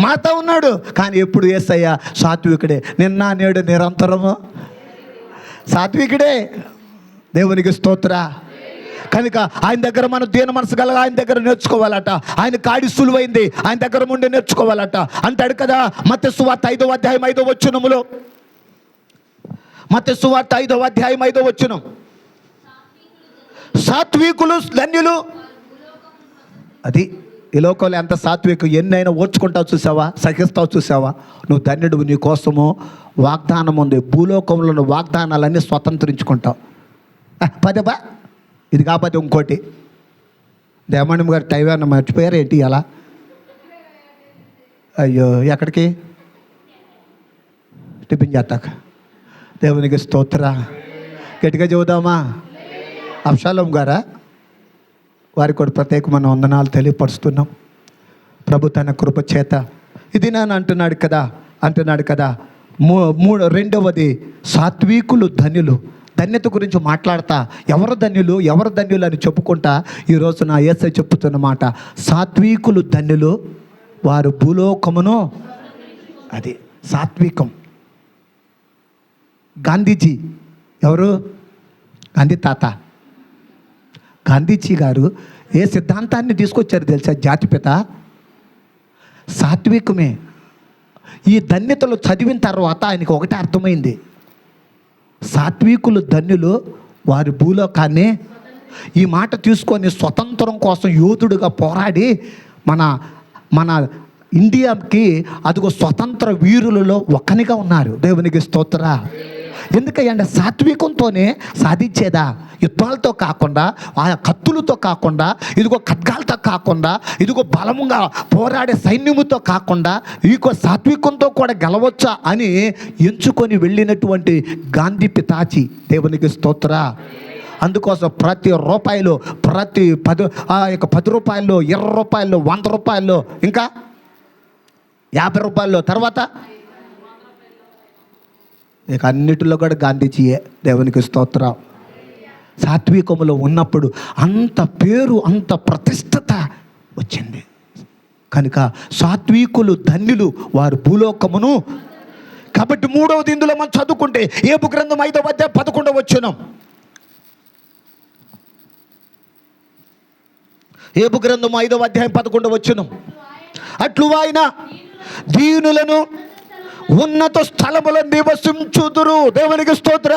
మాతో ఉన్నాడు. కానీ ఎప్పుడు యేసయ్య సాత్వికుడే. నిన్న నేడు నిరంతరము సాత్వికుడే. దేవునికి స్తోత్ర. కనుక ఆయన దగ్గర మనం దీన మనసు గల ఆయన దగ్గర నేర్చుకోవాలట. ఆయన కాడి సులువైంది, ఆయన దగ్గర ఉండి నేర్చుకోవాలట. అంటాడు కదా మత్తయి సువార్త 5వ అధ్యాయం 5వ వచనములో. మత్తయి సువార్త 5వ అధ్యాయం 5వ వచనం. సాత్వికులు ధన్యులు. అది ఈ లోకంలో ఎంత సాత్వికం, ఎన్నైనా ఓర్చుకుంటావు చూసావా, సహిస్తావు చూసావా, నువ్వు ధన్యుడు. నీ కోసము వాగ్దానం ఉంది. భూలోకంలో వాగ్దానాలన్నీ స్వతంత్రించుకుంటావు. పదేబా ఇది కాకపోతే ఇంకోటి. దేవాణం గారు టైం మర్చిపోయారు ఏంటి అలా? అయ్యో ఎక్కడికి టిఫిన్ చేస్తాక. దేవునికి స్తోత్ర. గట్టిగా చెబుదామా? అబ్షాలోం గారా, వారికి కూడా ప్రత్యేకమైన వందనాలు తెలియపరుస్తున్నాం. ప్రభు తన కృప చేత ఇది నేను అంటున్నాడు కదా. రెండవది సాత్వికులు ధన్యులు. ధన్యత గురించి మాట్లాడతా ఎవరు ధన్యులు అని చెప్పుకుంటా ఈరోజు నా యేసయ్య చెప్పుతున్న మాట, సాత్వికులు ధన్యులు, వారు భూలోకమును. అది సాత్వికం. గాంధీజీ ఎవరు? గాంధీ తాత. గాంధీజీ గారు ఏ సిద్ధాంతాన్ని తీసుకొచ్చారు తెలుసా? జాతిపిత సాత్వికమే. ఈ ధన్యతలు చదివిన తర్వాత ఆయనకి ఒకటే అర్థమైంది, సాత్వికులు ధన్యులు, వారి భూలోకాన్ని. ఈ మాట తీసుకొని స్వతంత్రం కోసం యోధుడుగా పోరాడి మన ఇండియాకి అదిగో స్వతంత్ర వీరులలో ఒక్కనిగా ఉన్నారు. దేవునికి స్తోత్ర. ఎందుకంటే సాత్వికంతోనే సాధించేదా, యుద్ధాలతో కాకుండా, ఆ కత్తులతో కాకుండా, ఇదిగో ఖడ్గాలతో కాకుండా, ఇదిగో బలముగా పోరాడే సైన్యముతో కాకుండా, ఇదిగో సాత్వికంతో కూడా గెలవచ్చా అని ఎంచుకొని వెళ్ళినటువంటి గాంధీ పితాచి. దేవునికి స్తోత్ర. అందుకోసం ప్రతి రూపాయలు, ప్రతి 10 రూపాయల్లో, 20 రూపాయల్లో, 100 రూపాయల్లో, ఇంకా 50 రూపాయల్లో, తర్వాత ఇక అన్నిటిలో కూడా గాంధీజీయే. దేవునికి స్తోత్రం. సాత్వికములో ఉన్నప్పుడు అంత పేరు, అంత ప్రతిష్టత వచ్చింది. కనుక సాత్వికులు ధన్యులు, వారు భూలోకమును. కాబట్టి మూడవది ఇందులో మనం చదువుకుంటే ఏబు గ్రంథం 5వ అధ్యాయం 11వ వచనం. ఏబు గ్రంథం 5వ అధ్యాయం 11వ వచనం. అట్లు ఆయన దీనులను ఉన్నత స్థలములో నివసించుదురు. దేవునికి స్తోత్ర.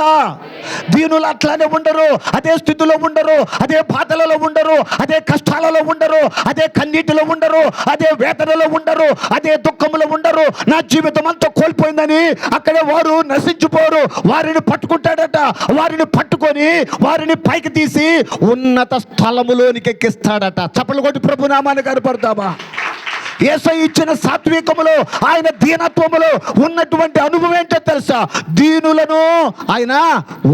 దీనులు అట్లానే ఉండరు, అదే స్థితిలో ఉండరు, అదే బాధలలో ఉండరు, అదే కష్టాలలో ఉండరు, అదే కన్నీటిలో ఉండరు, అదే వేదనలో ఉండరు, అదే దుఃఖంలో ఉండరు. నా జీవితం అంతా కోల్పోయిందని అక్కడే వారు నశించిపోరు. వారిని పట్టుకుంటాడట. వారిని పట్టుకొని వారిని పైకి తీసి ఉన్నత స్థలములోనికి ఎక్కిస్తాడట. చప్పలు కొట్టి ప్రభు నామాన్ని కనపడతామా? యేసయ్య ఇచ్చిన సాత్వికములో, ఆయన దీనత్వములో ఉన్నటువంటి అనుభవం ఏంటో తెలుసా? దీనులను ఆయన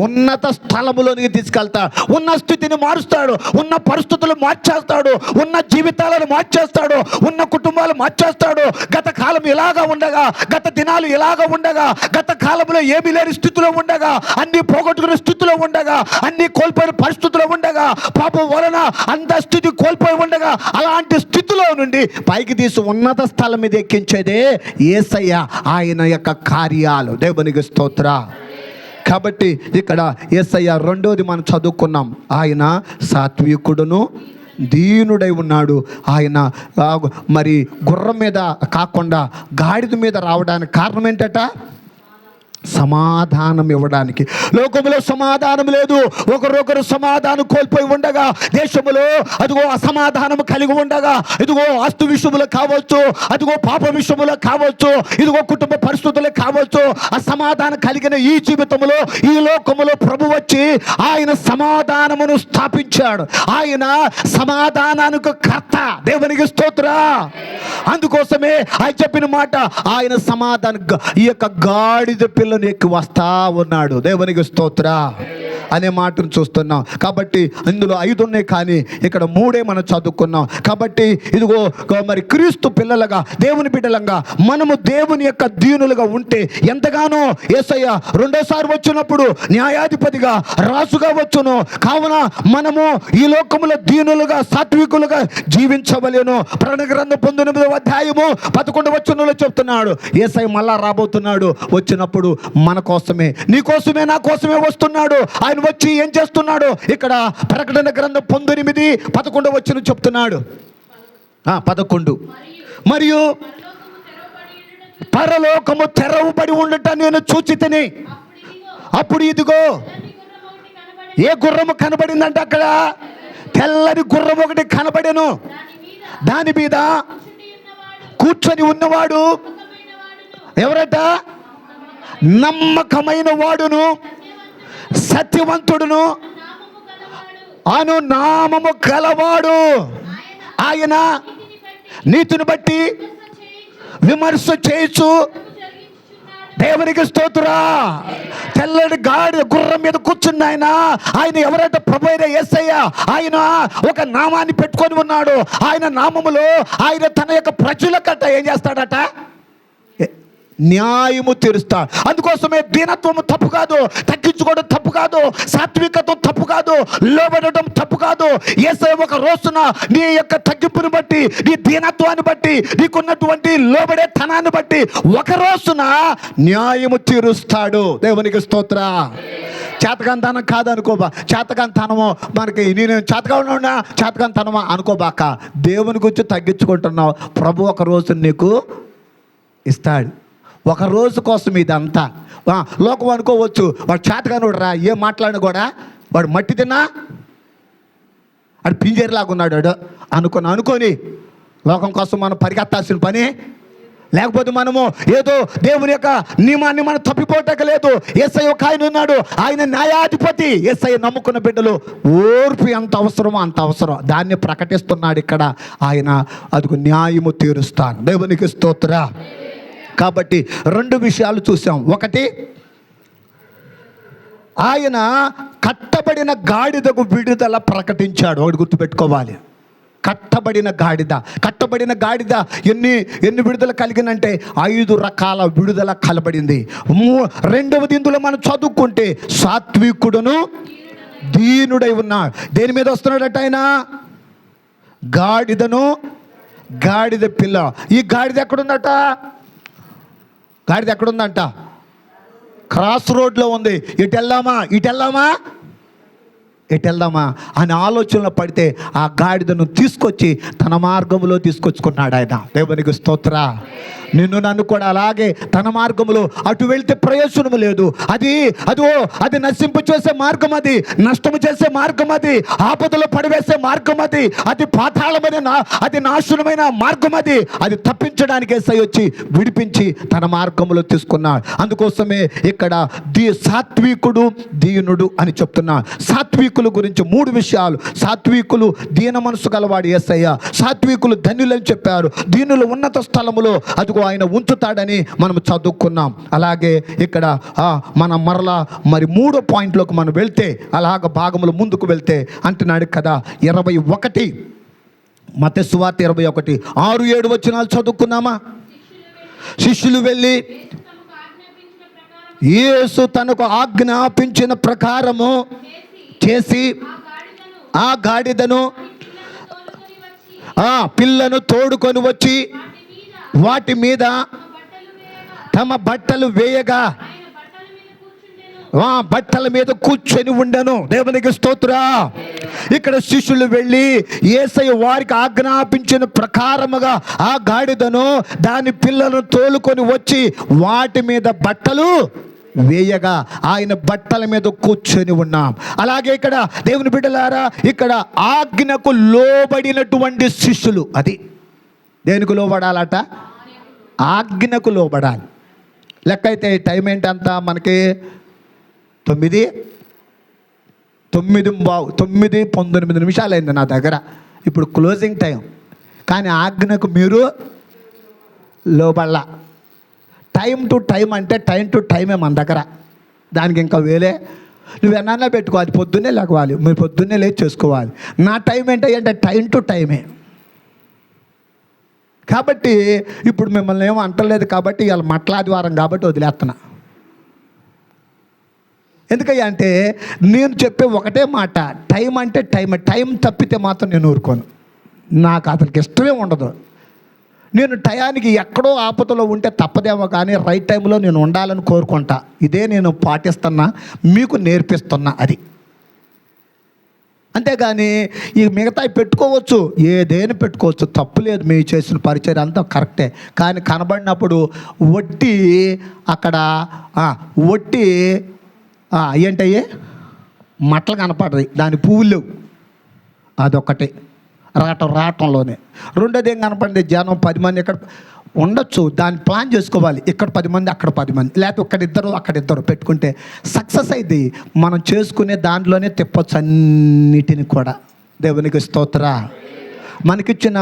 ఉన్నత స్థలములోనికి తీసుకెళ్తాడు. ఉన్న స్థితిని మారుస్తాడు, ఉన్న పరిస్థితులు మార్చేస్తాడు, ఉన్న జీవితాలను మార్చేస్తాడు, ఉన్న కుటుంబాలు మార్చేస్తాడు. గత కాలం ఇలాగా ఉండగా, గత దినాలు ఇలాగా ఉండగా, గత కాలంలో ఏమీ లేని స్థితిలో ఉండగా, అన్ని పోగొట్టుకునే స్థితిలో ఉండగా, అన్ని కోల్పోయిన పరిస్థితుల్లో ఉండగా, పాపం వలన అంత స్థితి కోల్పోయి ఉండగా, అలాంటి స్థితిలో నుండి పైకి తీసి ఉన్నత స్థలం మీద ఎక్కించేదే యేసయ్య, ఆయన యొక్క కార్యాలు. దేవునికి స్తోత్ర. కాబట్టి ఇక్కడ యేసయ్య రెండోది మనం చదువుకున్నాం. ఆయన సాత్వికుడును దీనుడై ఉన్నాడు. ఆయన మరి గుర్రం మీద కాకుండా గాడిద మీద రావడానికి కారణం ఏంటట? సమాధానం ఇవ్వడానికి. లోకములో సమాధానం లేదు. ఒకరొకరు సమాధానం కోల్పోయి ఉండగా, దేశములో అదిగో అసమాధానం కలిగి ఉండగా, ఇదిగో ఆస్తు విషయములు కావచ్చు, అదిగో పాప విషయములు కావచ్చు, ఇదిగో కుటుంబ పరిస్థితులు కావచ్చు, అసమాధానం కలిగిన ఈ జీవితంలో, ఈ లోకములో ప్రభు వచ్చి ఆయన సమాధానమును స్థాపించాడు. ఆయన సమాధానానికి కర్త. దేవునికి స్తోత్ర. అందుకోసమే ఆయన చెప్పిన మాట, ఆయన సమాధానం ఈ యొక్క గాడిద పిల్ల ఎక్కి వస్తా ఉన్నాడు. దేవునికి స్తోత్ర అనే మాటను చూస్తున్నాం. కాబట్టి ఇందులో 5 ఉన్నాయి, కానీ ఇక్కడ 3 మనం చదువుకున్నాం. కాబట్టి ఇదిగో మరి క్రీస్తు పిల్లలుగా, దేవుని బిడ్డలంగా మనము దేవుని యొక్క దీనులుగా ఉంటే ఎంతగానో యేసయ్య రెండోసారి వచ్చినప్పుడు న్యాయాధిపతిగా, రాజుగా వచ్చును. కావున మనము ఈ లోకములో దీనులుగా, సాత్వికులుగా జీవించవలేను. ప్రకటన గ్రంథం 19వ అధ్యాయము 11వ వచనంలో చెప్తున్నాడు. యేసయ్య మళ్ళా రాబోతున్నాడు. వచ్చినప్పుడు మన కోసమే, నీ కోసమే, నా కోసమే వస్తున్నాడు. ఆయన వచ్చి ఏం చేస్తున్నాడు? ఇక్కడ ప్రకటన గ్రంథం 19:11 వచనం చెప్తున్నాడు. 11 మరియు పరలోకము తెరవబడి ఉండట నేను చూచితిని. అప్పుడు ఇదిగో ఏ గుర్రము కనబడిందంటే అక్కడ తెల్లని గుర్రం ఒకటి కనబడెను. దాని మీద కూర్చొని ఉన్నవాడు ఎవరట? నమ్మకమైన వాడును, సత్యవంతుడును, అను నామము గలవాడు. ఆయన నీతిని బట్టి విమర్శ చేయొచ్చు. దేవునికి స్తోత్ర. తెల్లటి గాడిద గుర్రం మీద కూర్చున్న ఆయన ఎవరైతే ప్రభు అయిన యేసయ్య, ఆయన ఒక నామాన్ని పెట్టుకొని ఉన్నాడు. ఆయన నామములో ఆయన తన యొక్క ప్రజలకట ఏం చేస్తాడట? న్యాయము తీరుస్తాడు. అందుకోసమే దీనత్వము తప్పు కాదు, తగ్గించుకోవడం తప్పు కాదు, సాత్వికత్వం తప్పు కాదు, లోబడటం తప్పు కాదు. యేసయ్య ఒక రోజున నీ యొక్క తగ్గింపుని బట్టి, నీ దీనత్వాన్ని బట్టి, నీకున్నటువంటి లోబడే తనాన్ని బట్టి ఒక రోజున న్యాయము తీరుస్తాడు. దేవునికి స్తోత్ర. చేతకాంతనం కాదనుకోబా. చేతకాంతనము మనకి నేను చేతకాంతనమా అనుకోబాక. దేవుని గురించి తగ్గించుకుంటున్నావు, ప్రభు ఒక రోజు నీకు ఇస్తాడు. ఒక రోజు కోసం ఇదంతా. లోకం అనుకోవచ్చు, వాడు చేతగానుడు రా, ఏం మాట్లాడిన కూడా వాడు మట్టి తిన్నా వాడు పింజేరిలాగా ఉన్నాడు వాడు అనుకొని లోకం కోసం మనం పరిగెత్తాల్సిన పని. లేకపోతే మనము ఏదో దేవుని యొక్క నియమాన్ని మనం తప్పిపోవటం లేదు. యేసయ్య ఒక ఆయన ఉన్నాడు, ఆయన న్యాయాధిపతి. యేసయ్య నమ్ముకున్న బిడ్డలు ఓర్పు ఎంత అవసరమో అంత అవసరం. దాన్ని ప్రకటిస్తున్నాడు ఇక్కడ. ఆయన అదిగో న్యాయము తీరుస్తాను. దేవునికి స్తోత్ర. కాబట్టి 2 విషయాలు చూసాం. ఒకటి, ఆయన కట్టబడిన గాడిదకు విడుదల ప్రకటించాడు. ఒకటి గుర్తుపెట్టుకోవాలి. కట్టబడిన గాడిద ఎన్ని విడుదల కలిగినంటే 5 రకాల విడుదల కలబడింది. 2వది ఇందులో మనం చదువుకుంటే సాత్వికుడును దీనుడై ఉన్నాడు. దేని మీద వస్తున్నాడట ఆయన? గాడిద పిల్ల. ఈ గాడిద ఎక్కడుందట? గాడిద ఎక్కడుందంట? క్రాస్ రోడ్లో ఉంది. ఇటు వెళ్దామా అని ఆలోచనలో పడితే ఆ గాడిదను తీసుకొచ్చి తన మార్గంలో తీసుకొచ్చుకున్నాడు ఆయన. దేవునికి స్తోత్ర. నిన్ను నన్ను కూడా అలాగే తన మార్గములో అటు వెళ్తే ప్రయోజనము లేదు. అది నశింపు చేసే మార్గం, అది నష్టము చేసే మార్గం, అది ఆపదలో పడివేసే మార్గం, అది పాతాళమైన అది నాశనమైన మార్గం, అది తప్పించడానికి యేసయ్య వచ్చి విడిపించి తన మార్గంలో తీసుకున్నాడు. అందుకోసమే ఇక్కడ సాత్వికుడు దీనుడు అని చెప్తున్నాడు. సాత్వికుల గురించి 3 విషయాలు. సాత్వికులు దీన మనసు గలవాడు యేసయ్య, సాత్వికులు ధన్యులని చెప్పారు, దీనులు ఉన్నత స్థలములో అదిగో ఆయన ఉంచుతాడని మనం చదువుకున్నాం. అలాగే ఇక్కడ మనం మరలా మరి 3వ పాయింట్లోకి మనం వెళ్తే, అలాగ భాగములు ముందుకు వెళ్తే అంటున్నాడు కదా 21 మత్తయి సువార్త 21 6-7 వచనాలు చదువుకున్నామా? శిష్యులు వెళ్ళి యేసు తనకు ఆజ్ఞాపించిన ప్రకారము చేసి ఆ గాడిదను పిల్లను తోడుకొని వచ్చి వాటి మీద తమ బట్టలు వేయగా బట్టల మీద కూర్చొని ఉండెను. దేవునికి స్తోత్రం. ఇక్కడ శిష్యులు వెళ్ళి యేసయ్య వారికి ఆజ్ఞాపించిన ప్రకారముగా ఆ గాడిదను దాని పిల్లను తోలుకొని వచ్చి వాటి మీద బట్టలు వేయగా ఆయన బట్టల మీద కూర్చొని ఉన్నాం. అలాగే ఇక్కడ దేవుని బిడ్డలారా, ఇక్కడ ఆజ్ఞకు లోబడినటువంటి శిష్యులు, అది దేనికి లోబడాలట? ఆజ్ఞకు లోబడాలి. లెక్క అయితే టైం ఏంటంతా మనకి 9:19 నిమిషాలు అయింది నా దగ్గర. ఇప్పుడు క్లోజింగ్ టైం. కానీ ఆజ్ఞకు మీరు లోబడాల. టైం టు టైం అంటే టైం టు టైమే మన దగ్గర. దానికి ఇంకా వేలే నువ్వు ఎన్నన్నా పెట్టుకోవాలి. పొద్దున్నే లేవాలి, మీరు పొద్దున్నే లేచి చేసుకోవాలి. నా టైం ఏంటంటే టైం టు టైమే. కాబట్టి ఇప్పుడు మిమ్మల్ని ఏమో అంటలేదు కాబట్టి ఇవాళ మట్లాదివారం కాబట్టి వదిలేస్తున్నా. ఎందుకయ్యా అంటే నేను చెప్పే ఒకటే మాట, టైం అంటే టైం తప్పితే మాత్రం నేను ఊరుకోను. నాకు అతనికి ఇష్టమే ఉండదు. నేను టయానికి ఎక్కడో ఆపదలో ఉంటే తప్పదేమో కానీ రైట్ టైంలో నేను ఉండాలని కోరుకుంటా. ఇదే నేను పాటిస్తున్నా, మీకు నేర్పిస్తున్నా. అది అంతేగాని ఈ మిగతాయి పెట్టుకోవచ్చు, ఏదైనా పెట్టుకోవచ్చు, తప్పు లేదు. మీరు చేసిన పరిచయం అంతా కరెక్టే. కానీ కనబడినప్పుడు వట్టి అక్కడ వట్టి ఏంటయ్యే మట్టలు కనపడదు, దాని పువ్వులు లేవు. అదొక్కటి రావటంలోనే. రెండోది ఏం కనపడింది, జనం 10 మంది ఇక్కడ ఉండొచ్చు, దాన్ని ప్లాన్ చేసుకోవాలి. ఇక్కడ 10 మంది, అక్కడ 10 మంది, లేకపోతే అక్కడిద్దరు పెట్టుకుంటే సక్సెస్ అయింది. మనం చేసుకునే దాంట్లోనే తిప్పొచ్చు అన్నిటిని కూడా. దేవునికి స్తోత్ర. మనకిచ్చిన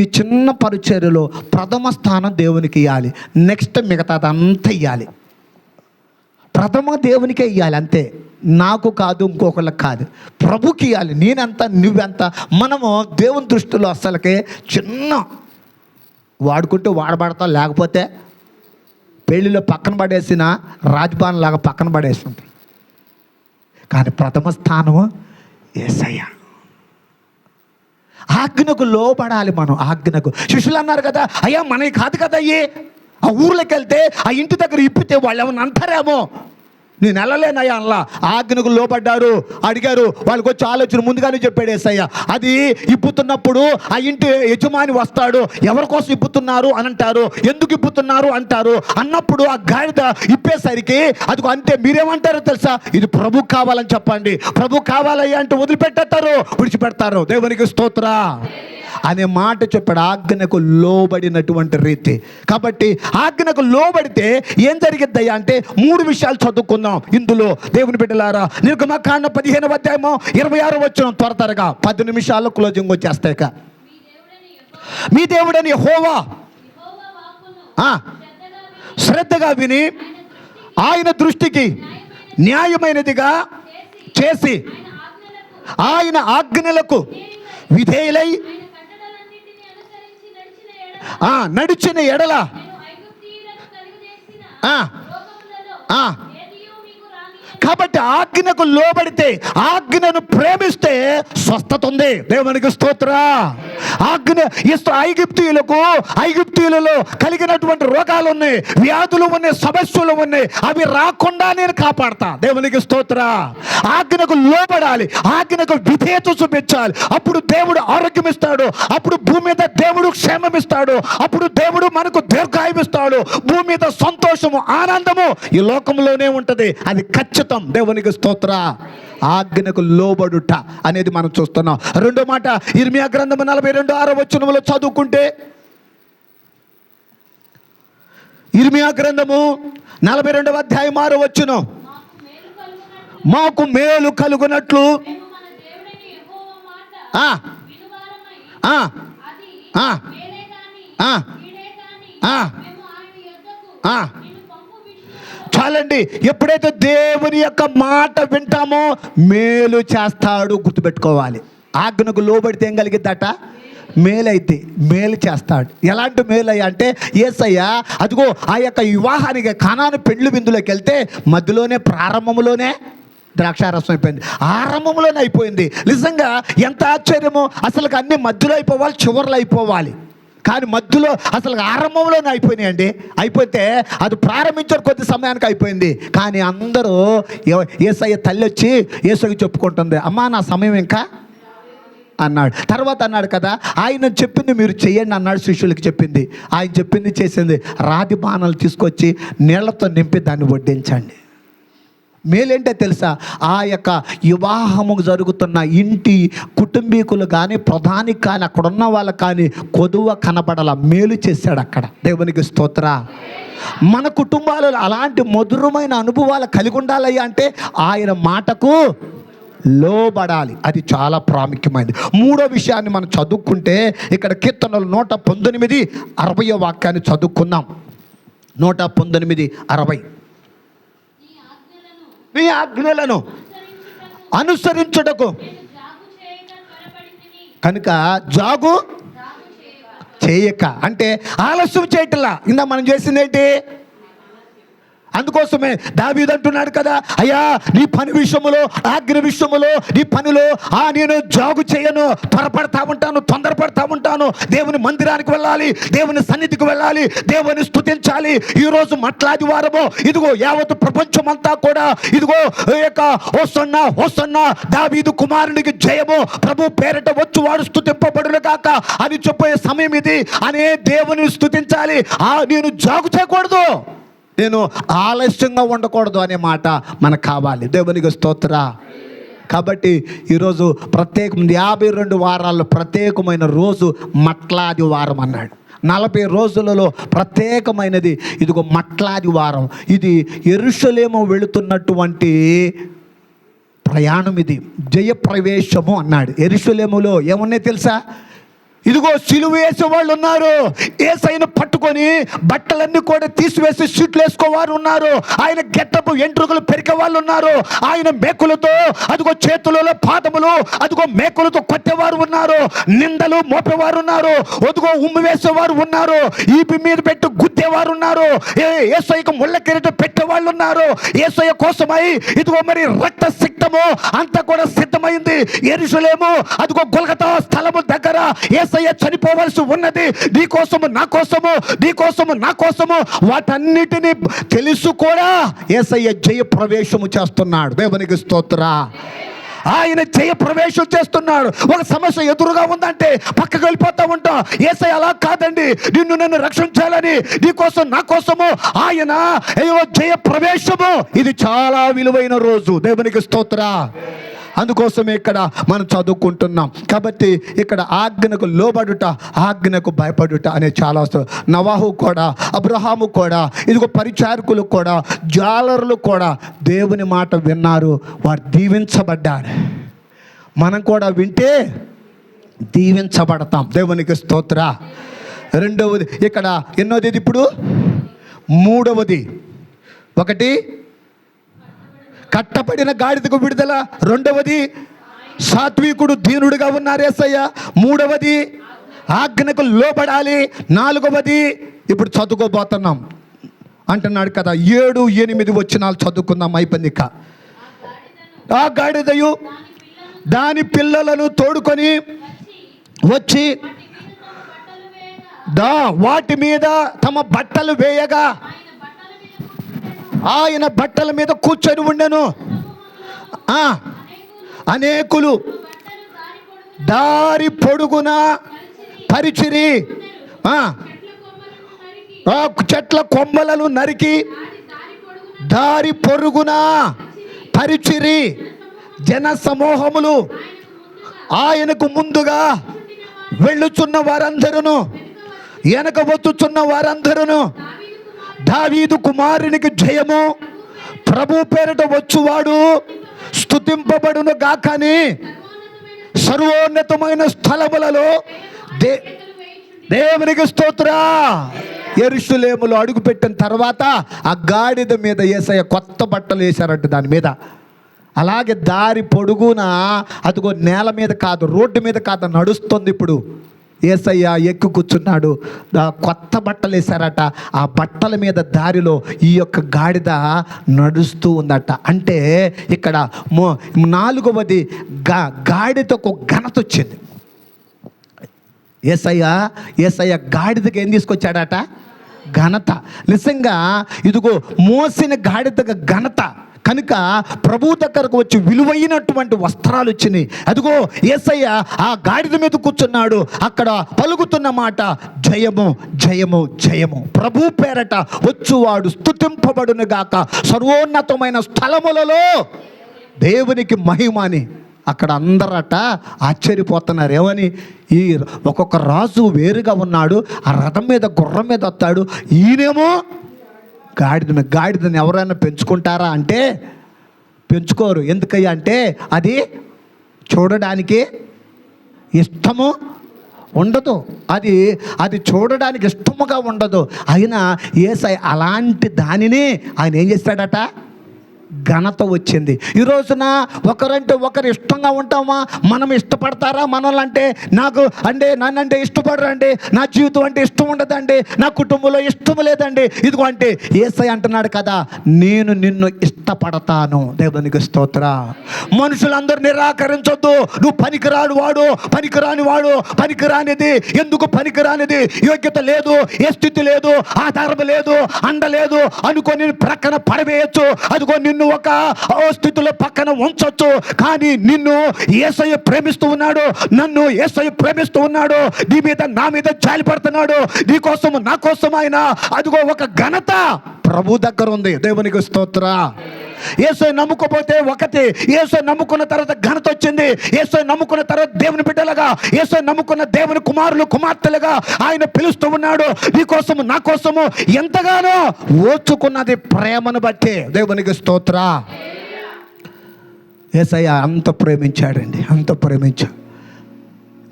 ఈ చిన్న పరిచర్యలో ప్రథమ స్థానం దేవునికి ఇవ్వాలి. నెక్స్ట్ మిగతాదంతా ఇవ్వాలి. ప్రథమ దేవునికే ఇవ్వాలి, అంతే. నాకు కాదు, ఇంకొకళ్ళకి కాదు, ప్రభుకి ఇవ్వాలి. నేనెంత నువ్వెంత. మనము దేవుని దృష్టిలో అసలుకే చిన్న వాడుకుంటూ వాడబడతాం, లేకపోతే పెళ్ళిలో పక్కన పడేసిన రాజభవన్ లాగా పక్కన పడేసి ఉంటాం. కానీ ప్రథమ స్థానము యేసయ్య. ఆజ్ఞకు లోబడాలి మనం. ఆజ్ఞకు శిష్యులు అన్నారు కదా, అయ్యా మనకి కాదు కదా అయ్యే. ఆ ఊర్లోకి వెళ్తే ఆ ఇంటి దగ్గర ఇప్పితే వాళ్ళు ఏమన్నా అంటారేమో. నేను వెళ్ళలేనయ్యా అలా. ఆజ్ఞకు లోబడ్డారు, అడిగారు. వాళ్ళకి వచ్చి ఆలోచన ముందుగానే చెప్పాడు యేసయ్య. అది ఇప్పుతున్నప్పుడు ఆ ఇంటి యజమాని వస్తాడు, ఎవరి కోసం ఇప్పుతున్నారు అని అంటారు, ఎందుకు ఇప్పుతున్నారు అంటారు. అన్నప్పుడు ఆ గాడిద ఇప్పేసరికి అది అంతే. మీరేమంటారో తెలుసా, ఇది ప్రభు కావాలని చెప్పండి. ప్రభు కావాలయ్యా అంటే వదిలిపెట్టేస్తారు, విడిచిపెడతారు. దేవునికి స్తోత్ర అనే మాట చెప్పాడు. ఆజ్ఞకు లోబడినటువంటి రీతి. కాబట్టి ఆజ్ఞకు లోబడితే ఏం జరిగిద్దయ్యా అంటే 3 విషయాలు చదువుకుందాం ఇందులో. దేవుని బిడ్డలారా, నిర్గమకాండం 15వ అధ్యాయము 26వ వచనం. త్వరగా 10 నిమిషాల్లో క్లోజింగ్ వచ్చేస్తాయి. మీ దేవుడని యెహోవా శ్రద్ధగా విని ఆయన దృష్టికి న్యాయమైనదిగా చేసి ఆయన ఆజ్ఞలకు విధేయులై నడిచిన ఎడల కాబట్టి ఆజ్ఞకు లోబడితే, ఆజ్ఞను ప్రేమిస్తే స్వస్థత ఉంది. దేవునికి స్తోత్ర. ఆజ్ఞ ఐగుప్తీయులలో కలిగినటువంటి రోగాలు ఉన్నాయి, వ్యాధులు ఉన్నాయి, సమస్యలు ఉన్నాయి. అవి రాకుండా నేను కాపాడతా. దేవునికి స్తోత్ర. ఆజ్ఞకు లోబడాలి, ఆజ్ఞకు విధేయత చూపించాలి. అప్పుడు దేవుడు ఆరోగ్యం ఇస్తాడు, అప్పుడు భూమి మీద దేవుడు క్షేమం ఇస్తాడు, అప్పుడు దేవుడు మనకు దీర్ఘాయువు ఇస్తాడు. భూమి మీద సంతోషము, ఆనందము ఈ లోకంలోనే ఉంటుంది. అది ఖచ్చితం. దేవునికి స్తోత్ర. ఆజ్ఞకు లోబడుట అనేది మనం చూస్తున్నాం. రెండో మాట ఇర్మియా గ్రంథము 42:6 చదువుకుంటే, ఇర్మియా గ్రంథము 42:6 మాకు మేలు కలుగునట్లు చాలండి. ఎప్పుడైతే దేవుని యొక్క మాట వింటామో మేలు చేస్తాడు. గుర్తుపెట్టుకోవాలి. ఆజ్ఞకు లోబడితే ఏం కలిగిద్దట? మేలైతే మేలు చేస్తాడు. ఎలాంటి మేలయ్య అంటే, యేసయ్య అదిగో ఆ యొక్క వివాహానికి కానాను పెండ్లి విందులోకి వెళ్తే మధ్యలోనే ప్రారంభంలోనే ద్రాక్షారసం అయిపోయింది, ఆరంభంలోనే అయిపోయింది. నిజంగా ఎంత ఆశ్చర్యమో! అసలు అన్ని మధ్యలో అయిపోవాలి, చివరిలో అయిపోవాలి. కానీ మధ్యలో అసలు ఆరంభంలోనే అయిపోయినాయండి. అయిపోతే అది ప్రారంభించిన కొద్ది సమయానికి అయిపోయింది. కానీ అందరూ యేసయ్య తల్లి వచ్చి యేసయ్యకి చెప్పుకుంటుంది, అమ్మా నా సమయం ఇంకా అన్నాడు. తర్వాత అన్నాడు కదా, ఆయన చెప్పింది మీరు చెయ్యండి అన్నాడు. శిష్యులకి చెప్పింది, ఆయన చెప్పింది చేసింది. రాతి బాణాలు తీసుకొచ్చి నీళ్లతో నింపి దాన్ని వడ్డించండి. మేలేంటే తెలుసా? ఆ యొక్క వివాహము జరుగుతున్న ఇంటి కుటుంబీకులు కానీ, ప్రధానికి కానీ, అక్కడ ఉన్న వాళ్ళకి కానీ కొదువ కనబడాల. మేలు చేశాడు అక్కడ. దేవునికి స్తోత్ర. మన కుటుంబాలలో అలాంటి మధురమైన అనుభవాలు కలిగి ఉండాలి అంటే ఆయన మాటకు లోబడాలి. అది చాలా ప్రాముఖ్యమైనది. మూడో విషయాన్ని మనం చదువుకుంటే, ఇక్కడ కీర్తనలు 119:60 చదువుకుందాం. 119:60 నీ ఆజ్ఞలను అనుసరించుటకు కనుక జాగు చేయక, అంటే ఆలస్యం చేయట్లా. ఇందా మనం చేసింది ఏంటి? అందుకోసమే దావీదు అంటున్నాడు కదా, అయ్యా నీ పని విషయములో, ఆజ్ఞ విషయములో, నీ పనిలో నేను జాగు చేయను, త్వరపడతా ఉంటాను, తొందరపడతా ఉంటాను. దేవుని మందిరానికి వెళ్ళాలి, దేవుని సన్నిధికి వెళ్ళాలి, దేవుని స్తుతించాలి. ఈరోజు మట్లాది వారము ఇదిగో యావత్ ప్రపంచమంతా కూడా ఇదిగో హోసన్నా హోసన్నా దావీదు కుమారునికి జయము, ప్రభు పేరట వచ్చువాడు స్తుతింపబడును గాక అని చెప్పే సమయం ఇది. అనే దేవుని స్తుతించాలి. నేను జాగు చేయకూడదు, నేను ఆలస్యంగా ఉండకూడదు అనే మాట మనకు కావాలి. దేవునికి స్తోత్ర. కాబట్టి ఈరోజు 52 వారాల్లో ప్రత్యేకమైన రోజు మట్లాది వారం అన్నాడు. 40 రోజులలో ప్రత్యేకమైనది ఇదిగో మట్లాది వారం. ఇది యెరూషలేము వెళుతున్నటువంటి ప్రయాణం. ఇది జయప్రవేశము అన్నాడు. యెరూషలేములో ఏమున్నాయి తెలుసా? ఇదిగో సిలువ వేసే వాళ్ళు ఉన్నారు, యేసయ్యను పట్టుకొని బట్టలన్నీ కూడా తీసివేసి సీట్లు వేసుకోవారు ఉన్నారు, ఆయన గెట్టపు ఎంట్రుకలు పెరిగే వాళ్ళు ఉన్నారు, ఆయన మేకులతో అదిగో చేతులలో పాదములు అదిగో మేకులతో కొట్టేవారు ఉన్నారు, నిందలు మోపేవారు ఉన్నారు, అదిగో ఉమ్మి వేసేవారు ఉన్నారు, ఈపి మీద పెట్టి గుద్దేవారు ఉన్నారు, యేసయ్యకు ముళ్ళ కిరీటం పెట్టేవాళ్ళు ఉన్నారు. యేసయ్య కోసమై ఇదిగో మరి రక్త సిక్తము అంతా కూడా సిద్ధమైంది. యెరూషలేము అదిగో గొల్గొతా స్థలము దగ్గర యేసయ్య చనిపోవలసి ఉన్నది. నీకోసము నా కోసము, నీకోసము నా కోసము. వాటన్నిటిని తెలుసు కూడా యేసయ్య జయ ప్రవేశము చేస్తున్నాడు. దేవునికి స్తోత్ర. ఆయన జయ ప్రవేశం చేస్తున్నాడు. ఒక సమస్య ఎదురుగా ఉందంటే పక్కకు వెళ్ళిపోతా ఉంటాం. యేసయ్య అలా కాదండి, నిన్ను నన్ను రక్షించాలని నీకోసం నా కోసము ఆయన జయ ప్రవేశము. ఇది చాలా విలువైన రోజు. దేవునికి స్తోత్ర. అందుకోసమే ఇక్కడ మనం చదువుకుంటున్నాం. కాబట్టి ఇక్కడ ఆజ్ఞకు లోబడుట, ఆజ్ఞకు భయపడుట అనే చాలా వస్తుంది. నవాహు కూడా, అబ్రహాము కూడా, ఇదిగో పరిచారకులు కూడా, జాలరులు కూడా దేవుని మాట విన్నారు, వారు దీవించబడ్డారు. మనం కూడా వింటే దీవించబడతాం. దేవునికి స్తోత్ర. రెండవది ఇక్కడ ఎన్నోది ఇప్పుడు? మూడవది. ఒకటి కట్టబడిన గాడిదకు విడుదల, రెండవది సాత్వికుడు దీనుడుగా ఉన్నారు యేసయ్య, మూడవది ఆజ్ఞకు లోబడాలి, నాలుగవది ఇప్పుడు చదువుకోబోతున్నాం అంటున్నాడు కదా. 7, 8 వచనాలు చదువుకుందాం. అయిపోయింది. ఆ గాడిదయు దాని పిల్లలను తోడుకొని వచ్చి వాటి మీద తమ బట్టలు వేయగా ఆయన బట్టల మీద కూర్చొని ఉండెను. అనేకులు దారి పొడుగున పరిచిరి, చెట్ల కొమ్మలను నరికి దారి పొరుగున పరిచిరి. జన సమూహములు ఆయనకు ముందుగా వెళ్ళుచున్న వారందరూ, వెనక వచ్చుచున్న వారందరూ, దావీదు కుమారునికి జయము, ప్రభు పేరిట వచ్చువాడు స్తుతింపబడును గాకని సర్వోన్నతమైన స్థలములలో దేవునికి స్తోత్ర. యెరూషలేములో అడుగు పెట్టిన తర్వాత ఆ గాడిద మీద యేసయ్య కొత్త బట్టలు వేశారంట దాని మీద. అలాగే దారి పొడుగున, అదిగో నేల మీద కాదు, రోడ్డు మీద కాదు, నడుస్తుంది. ఇప్పుడు యేసయ్య ఎక్కి కూర్చున్నాడు, కొత్త బట్టలు వేశారట. ఆ బట్టల మీద దారిలో ఈ యొక్క గాడిద నడుస్తూ ఉందట. అంటే ఇక్కడ 4వది గాడిదకు ఘనత వచ్చింది. యేసయ్య గాడిదకి ఏం తీసుకొచ్చాడట? ఘనత. నిజంగా ఇదిగో మోసిన గాడిదకు ఘనత కనుక ప్రభు దగ్గరకు వచ్చి విలువైనటువంటి వస్త్రాలు వచ్చినాయి. అదిగో యేసయ్య ఆ గాడిద మీద కూర్చున్నాడు. అక్కడ పలుకుతున్న మాట జయము జయము జయము. ప్రభు పేరట వచ్చువాడు స్తుతింపబడును గాక సర్వోన్నతమైన స్థలములలో దేవునికి మహిమని. అక్కడ అందరట ఆశ్చర్యపోతున్నారు. ఏమని? ఈ ఒక్కొక్క రాజు వేరుగా ఉన్నాడు, ఆ రథం మీద గుర్రం మీద వస్తాడు, ఈయనేమో గాడిదని ఎవరైనా పెంచుకుంటారా అంటే పెంచుకోరు. ఎందుకయ్యా అంటే అది చూడడానికి ఇష్టము ఉండదు, అది చూడడానికి ఇష్టముగా ఉండదు. అయినా యేసయ్య అలాంటి దానిని ఆయన ఏం చేస్తాడట? ఘనత వచ్చింది. ఈ రోజున ఒకరంటే ఒకరు ఇష్టంగా ఉంటామా? మనం ఇష్టపడతారా? మనల్ని నన్నంటే ఇష్టపడరండి, నా జీవితం అంటే ఇష్టం ఉండదండి, నా కుటుంబంలో ఇష్టం లేదండి. ఇదిగో అంటే యేసయ్య అంటున్నాడు కదా, నేను నిన్ను ఇష్టపడతాను. దేవునికి స్తోత్ర. మనుషులందరూ నిరాకరించొద్దు. నువ్వు పనికిరాని వాడు, పనికిరానిది. ఎందుకు పనికిరానిది? యోగ్యత లేదు, ఏ స్థితి లేదు, ఆధారం లేదు, అండ లేదు అనుకొని ప్రక్కన పడవేయచ్చు. అదిగో నిన్ను ఒక స్థితిలో పక్కన ఉంచొచ్చు. కానీ నిన్ను యేసయ్య ప్రేమిస్తూ ఉన్నాడు, నన్ను యేసయ్య ప్రేమిస్తూ ఉన్నాడు, నీ మీద నా మీద జాలి పడుతున్నాడు, నీ కోసం నా కోసం ఆయన. అదిగో ఒక ఘనత ప్రభు దగ్గర ఉంది. దేవునికి స్తోత్ర. యేసయ్య నమ్ముకోపోతే ఒకటి, యేసయ్య నమ్ముకున్న తర్వాత ఘనత వచ్చింది. యేసయ్య నమ్ముకున్న తర్వాత దేవుని బిడ్డలుగా, యేసయ్య నమ్ముకున్న దేవుని కుమారులు కుమార్తెలుగా ఆయన పిలుస్తూ ఉన్నాడు. నీ కోసము నా కోసము ఎంతగానో ఓర్చుకున్నది ప్రేమను బట్టి. దేవునికి స్తోత్ర. యేసయ్య అంత ప్రేమించాడండి, అంత ప్రేమించాడు.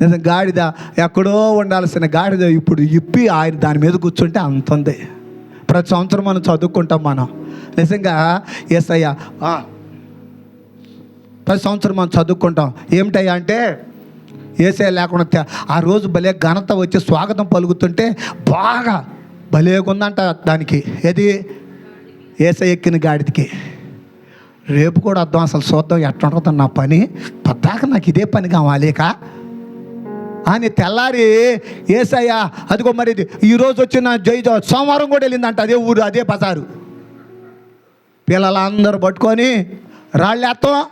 నిజం గాడిద ఎక్కడో ఉండాల్సిన గాడిద ఇప్పుడు ఇప్పి ఆయన దాని మీద కూర్చుంటే అంత ఉంది. ప్రతి సంవత్సరం మనం చదువుకుంటాం. మనం నిజంగా యేసయ్య ప్రతి సంవత్సరం మనం చదువుకుంటాం. ఏమిటయ్యా అంటే యేసయ్య లేకుండా ఆ రోజు భలే ఘనత వచ్చి స్వాగతం పలుకుతుంటే బాగా భలేగుందంట దానికి. ఏది? యేసయ్య ఎక్కిన గాడిదకి. రేపు కూడా వద్దాం, అసలు చూద్దాం ఎట్లా ఉంటుందో నా పని, పద్దాక నాకు ఇదే పని కావాలేక అని తెల్లారి యేసయ్య అదిగో మరి ఈరోజు వచ్చిన సోమవారం కూడా వెళ్ళిందంట అదే ఊరు, అదే బజారు. పిల్లలందరూ పట్టుకొని రాళ్ళేస్తాం,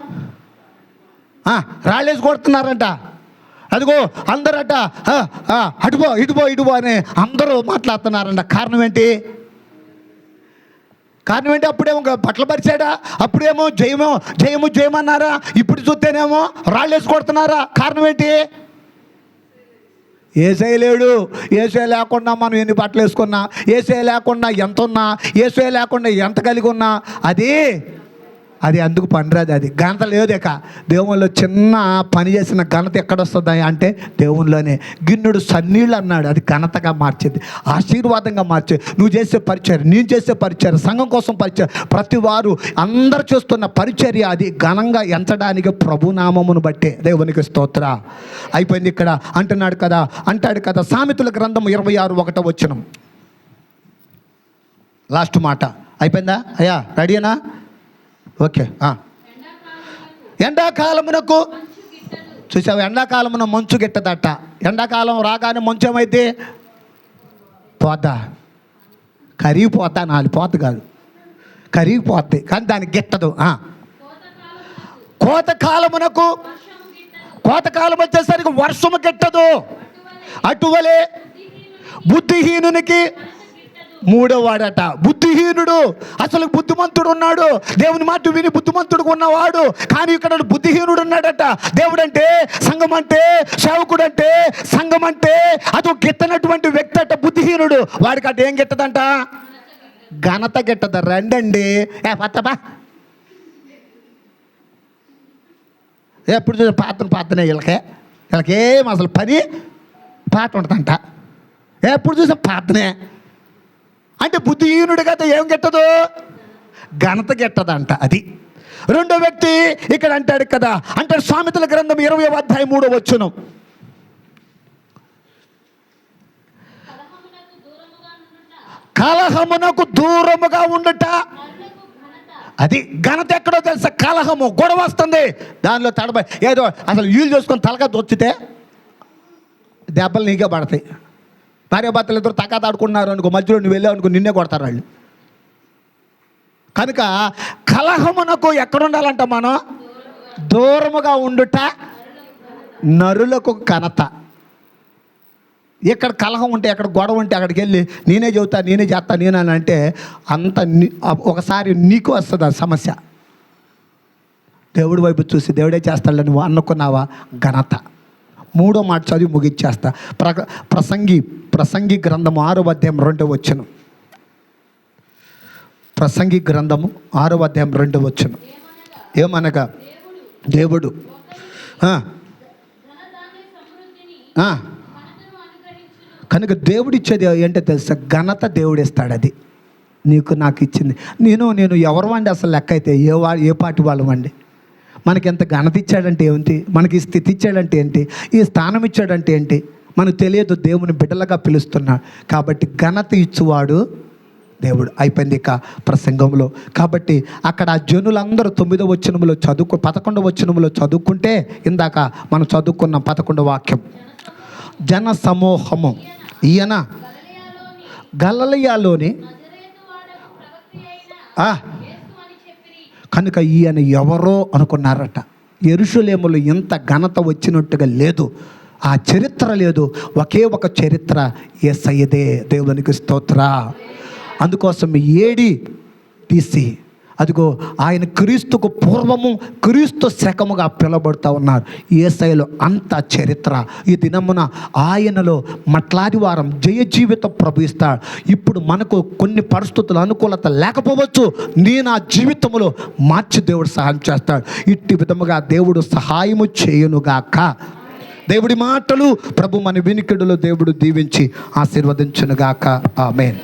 రాళ్ళేసి కొడుతున్నారంట. అదిగో అందరట ఇటుపో అని అందరూ మాట్లాడుతున్నారంట. కారణం ఏంటి? అప్పుడేమో బట్టలు పరిచాడా, అప్పుడేమో జయమన్నారా, ఇప్పుడు చూస్తేనేమో రాళ్ళేసి కొడుతున్నారా? కారణం ఏంటి? యేసయ్య లేడు. యేసయ్య లేకుండా మనం ఎన్ని బట్టలు వేసుకున్నా, యేసయ్య లేకుండా ఎంత ఉన్నా, యేసయ్య లేకుండా ఎంత కలిగి ఉన్నా అది అందుకు పనిరాదు. అది ఘనత లేదు. ఇక దేవుల్లో చిన్న పని చేసిన ఘనత ఎక్కడొస్తుంది అంటే దేవునిలోనే. గిన్నెడు సన్నీళ్ళు అన్నాడు, అది ఘనతగా మార్చేది, ఆశీర్వాదంగా మార్చేది. నువ్వు చేసే పరిచర్య, నేను చేసే పరిచర్య, సంఘం కోసం పరిచర్య, ప్రతి వారు అందరు చేస్తున్న పరిచర్య అది ఘనంగా ఎంచడానికి ప్రభునామమును బట్టే. దేవునికి స్తోత్ర. అయిపోయింది. ఇక్కడ అంటాడు కదా సామెతల గ్రంథం 26:1 లాస్ట్ మాట. అయిపోయిందా అయ్యా? రెడీనా? ఓకే. ఎండాకాలమునకు చూసావు, ఎండాకాలమున మంచు గిట్టదట. ఎండాకాలం రాగానే మంచు ఏమైతే పోద్దా, కరిగిపోద్దా, పోత కాదు, కరిగిపోద్ది, కానీ దానికి గిట్టదు. కోతకాలమునకు, కోతకాలం వచ్చేసరికి వర్షము గిట్టదు. అటువలే బుద్ధిహీనునికి, మూడో వాడట బుద్ధిహీనుడు. అసలు బుద్ధిమంతుడు ఉన్నాడు, దేవుని మాట విని బుద్ధిమంతుడు ఉన్నవాడు, కానీ ఇక్కడ బుద్ధిహీనుడు ఉన్నాడట. దేవుడు అంటే, సంఘం అంటే, సేవకుడు అంటే, సంఘం అంటే అది గిట్టనటువంటి వ్యక్తి అట బుద్ధిహీనుడు. వాడికి అటు ఏం గిట్టదంట, ఘనత గిట్టద. రండండి పత్తబా, ఎప్పుడు చూసే పాతనే వీళ్ళకేం అసలు పని పాత ఉంటుందంట, ఎప్పుడు చూసే పాతనే. అంటే బుద్ధిహీనుడి కదా ఏం గిట్టదు, ఘనత గిట్టదంట. అది రెండో వ్యక్తి ఇక్కడ అంటాడు కదా, అంటే సామెతల గ్రంథం 20వ అధ్యాయం 3వ వచనం, కలహమునకు దూరముగా ఉండుట. అది ఘనత. ఎక్కడో తెలుసా, కలహము, గొడవ వస్తుంది, దానిలో తడబై ఏదో అసలు వీలు చేసుకొని తలగా దొచ్చితే దెబ్బలు నీకే పడతాయి. భార్యాభర్తలు ఇద్దరు తగాద ఆడుకున్నారు అనుకో, మధ్యలో నువ్వు వెళ్ళావు అనుకో, నిన్నే కొడతారు వాళ్ళు. కనుక కలహమునకు ఎక్కడుండాలంట మనం, దూరముగా ఉండుట నరులకు ఘనత. ఎక్కడ కలహం ఉంటే, ఎక్కడ గొడవ ఉంటే అక్కడికి వెళ్ళి నేనే చెబుతా, నేనే చేస్తా, నేనని అంటే అంత ఒకసారి నీకు వస్తుంది ఆ సమస్య. దేవుడి వైపు చూసి దేవుడే చేస్తాడని నువ్వు అనుకున్నావా, ఘనత. మూడో మాట చదివి ముగిచ్చేస్తా. ప్రసంగి గ్రంథము 6వ అధ్యాయం 2వ వచనం. ప్రసంగి గ్రంథము 6వ అధ్యాయం 2వ వచనం. ఏమనగా దేవుడు కనుక దేవుడిచ్చేది ఏంటో తెలుసా, ఘనత దేవుడు ఇస్తాడు. అది నీకు నాకు ఇచ్చింది. నేను ఎవరు వండి అసలు లెక్క అయితే ఏ పార్టీ వాళ్ళు వండి, మనకి ఎంత ఘనత ఇచ్చాడంటే ఏంటి, మనకి ఈ స్థితి ఇచ్చాడంటే ఏంటి, ఈ స్థానం ఇచ్చాడంటే ఏంటి మనకు తెలియదు. దేవుని బిడ్డలుగా పిలుస్తున్నాడు కాబట్టి ఘనత ఇచ్చువాడు దేవుడు. అయిపోయింది ఇక ప్రసంగంలో. కాబట్టి అక్కడ ఆ జనులందరూ 9వ వచనంలో 11వ వచనంలో చదువుకుంటే, ఇందాక మనం చదువుకున్న 11వ వాక్యం, జన సమూహము ఈయన గలిలయలోని కనుక ఈయన ఎవరో అనుకున్నారట. యెరూషలేములో ఇంత ఘనత వచ్చినట్టుగా లేదు, ఆ చరిత్ర లేదు. ఒకే ఒక చరిత్ర, యేసయ్యదే. దేవునికి స్తోత్ర. అందుకోసం ఏడి తీసి అదిగో ఆయన క్రీస్తుకు పూర్వము క్రీస్తు శకముగా పిలబడుతూ ఉన్నారు. యేసయ్యలో అంత చరిత్ర. ఈ దినమున ఆయనలో మట్లాది వారం జయ జీవితం ప్రవహిస్తాడు. ఇప్పుడు మనకు కొన్ని పరిస్థితులు అనుకూలత లేకపోవచ్చు, నా జీవితంలో మార్చి దేవుడు సహాయం చేస్తాడు. ఇట్టి విధముగా దేవుడు సహాయము చేయునుగాక. దేవుడి మాటలు ప్రభు మన వినికిడులో దేవుడు దీవించి ఆశీర్వదించునుగాక. ఆమేన్.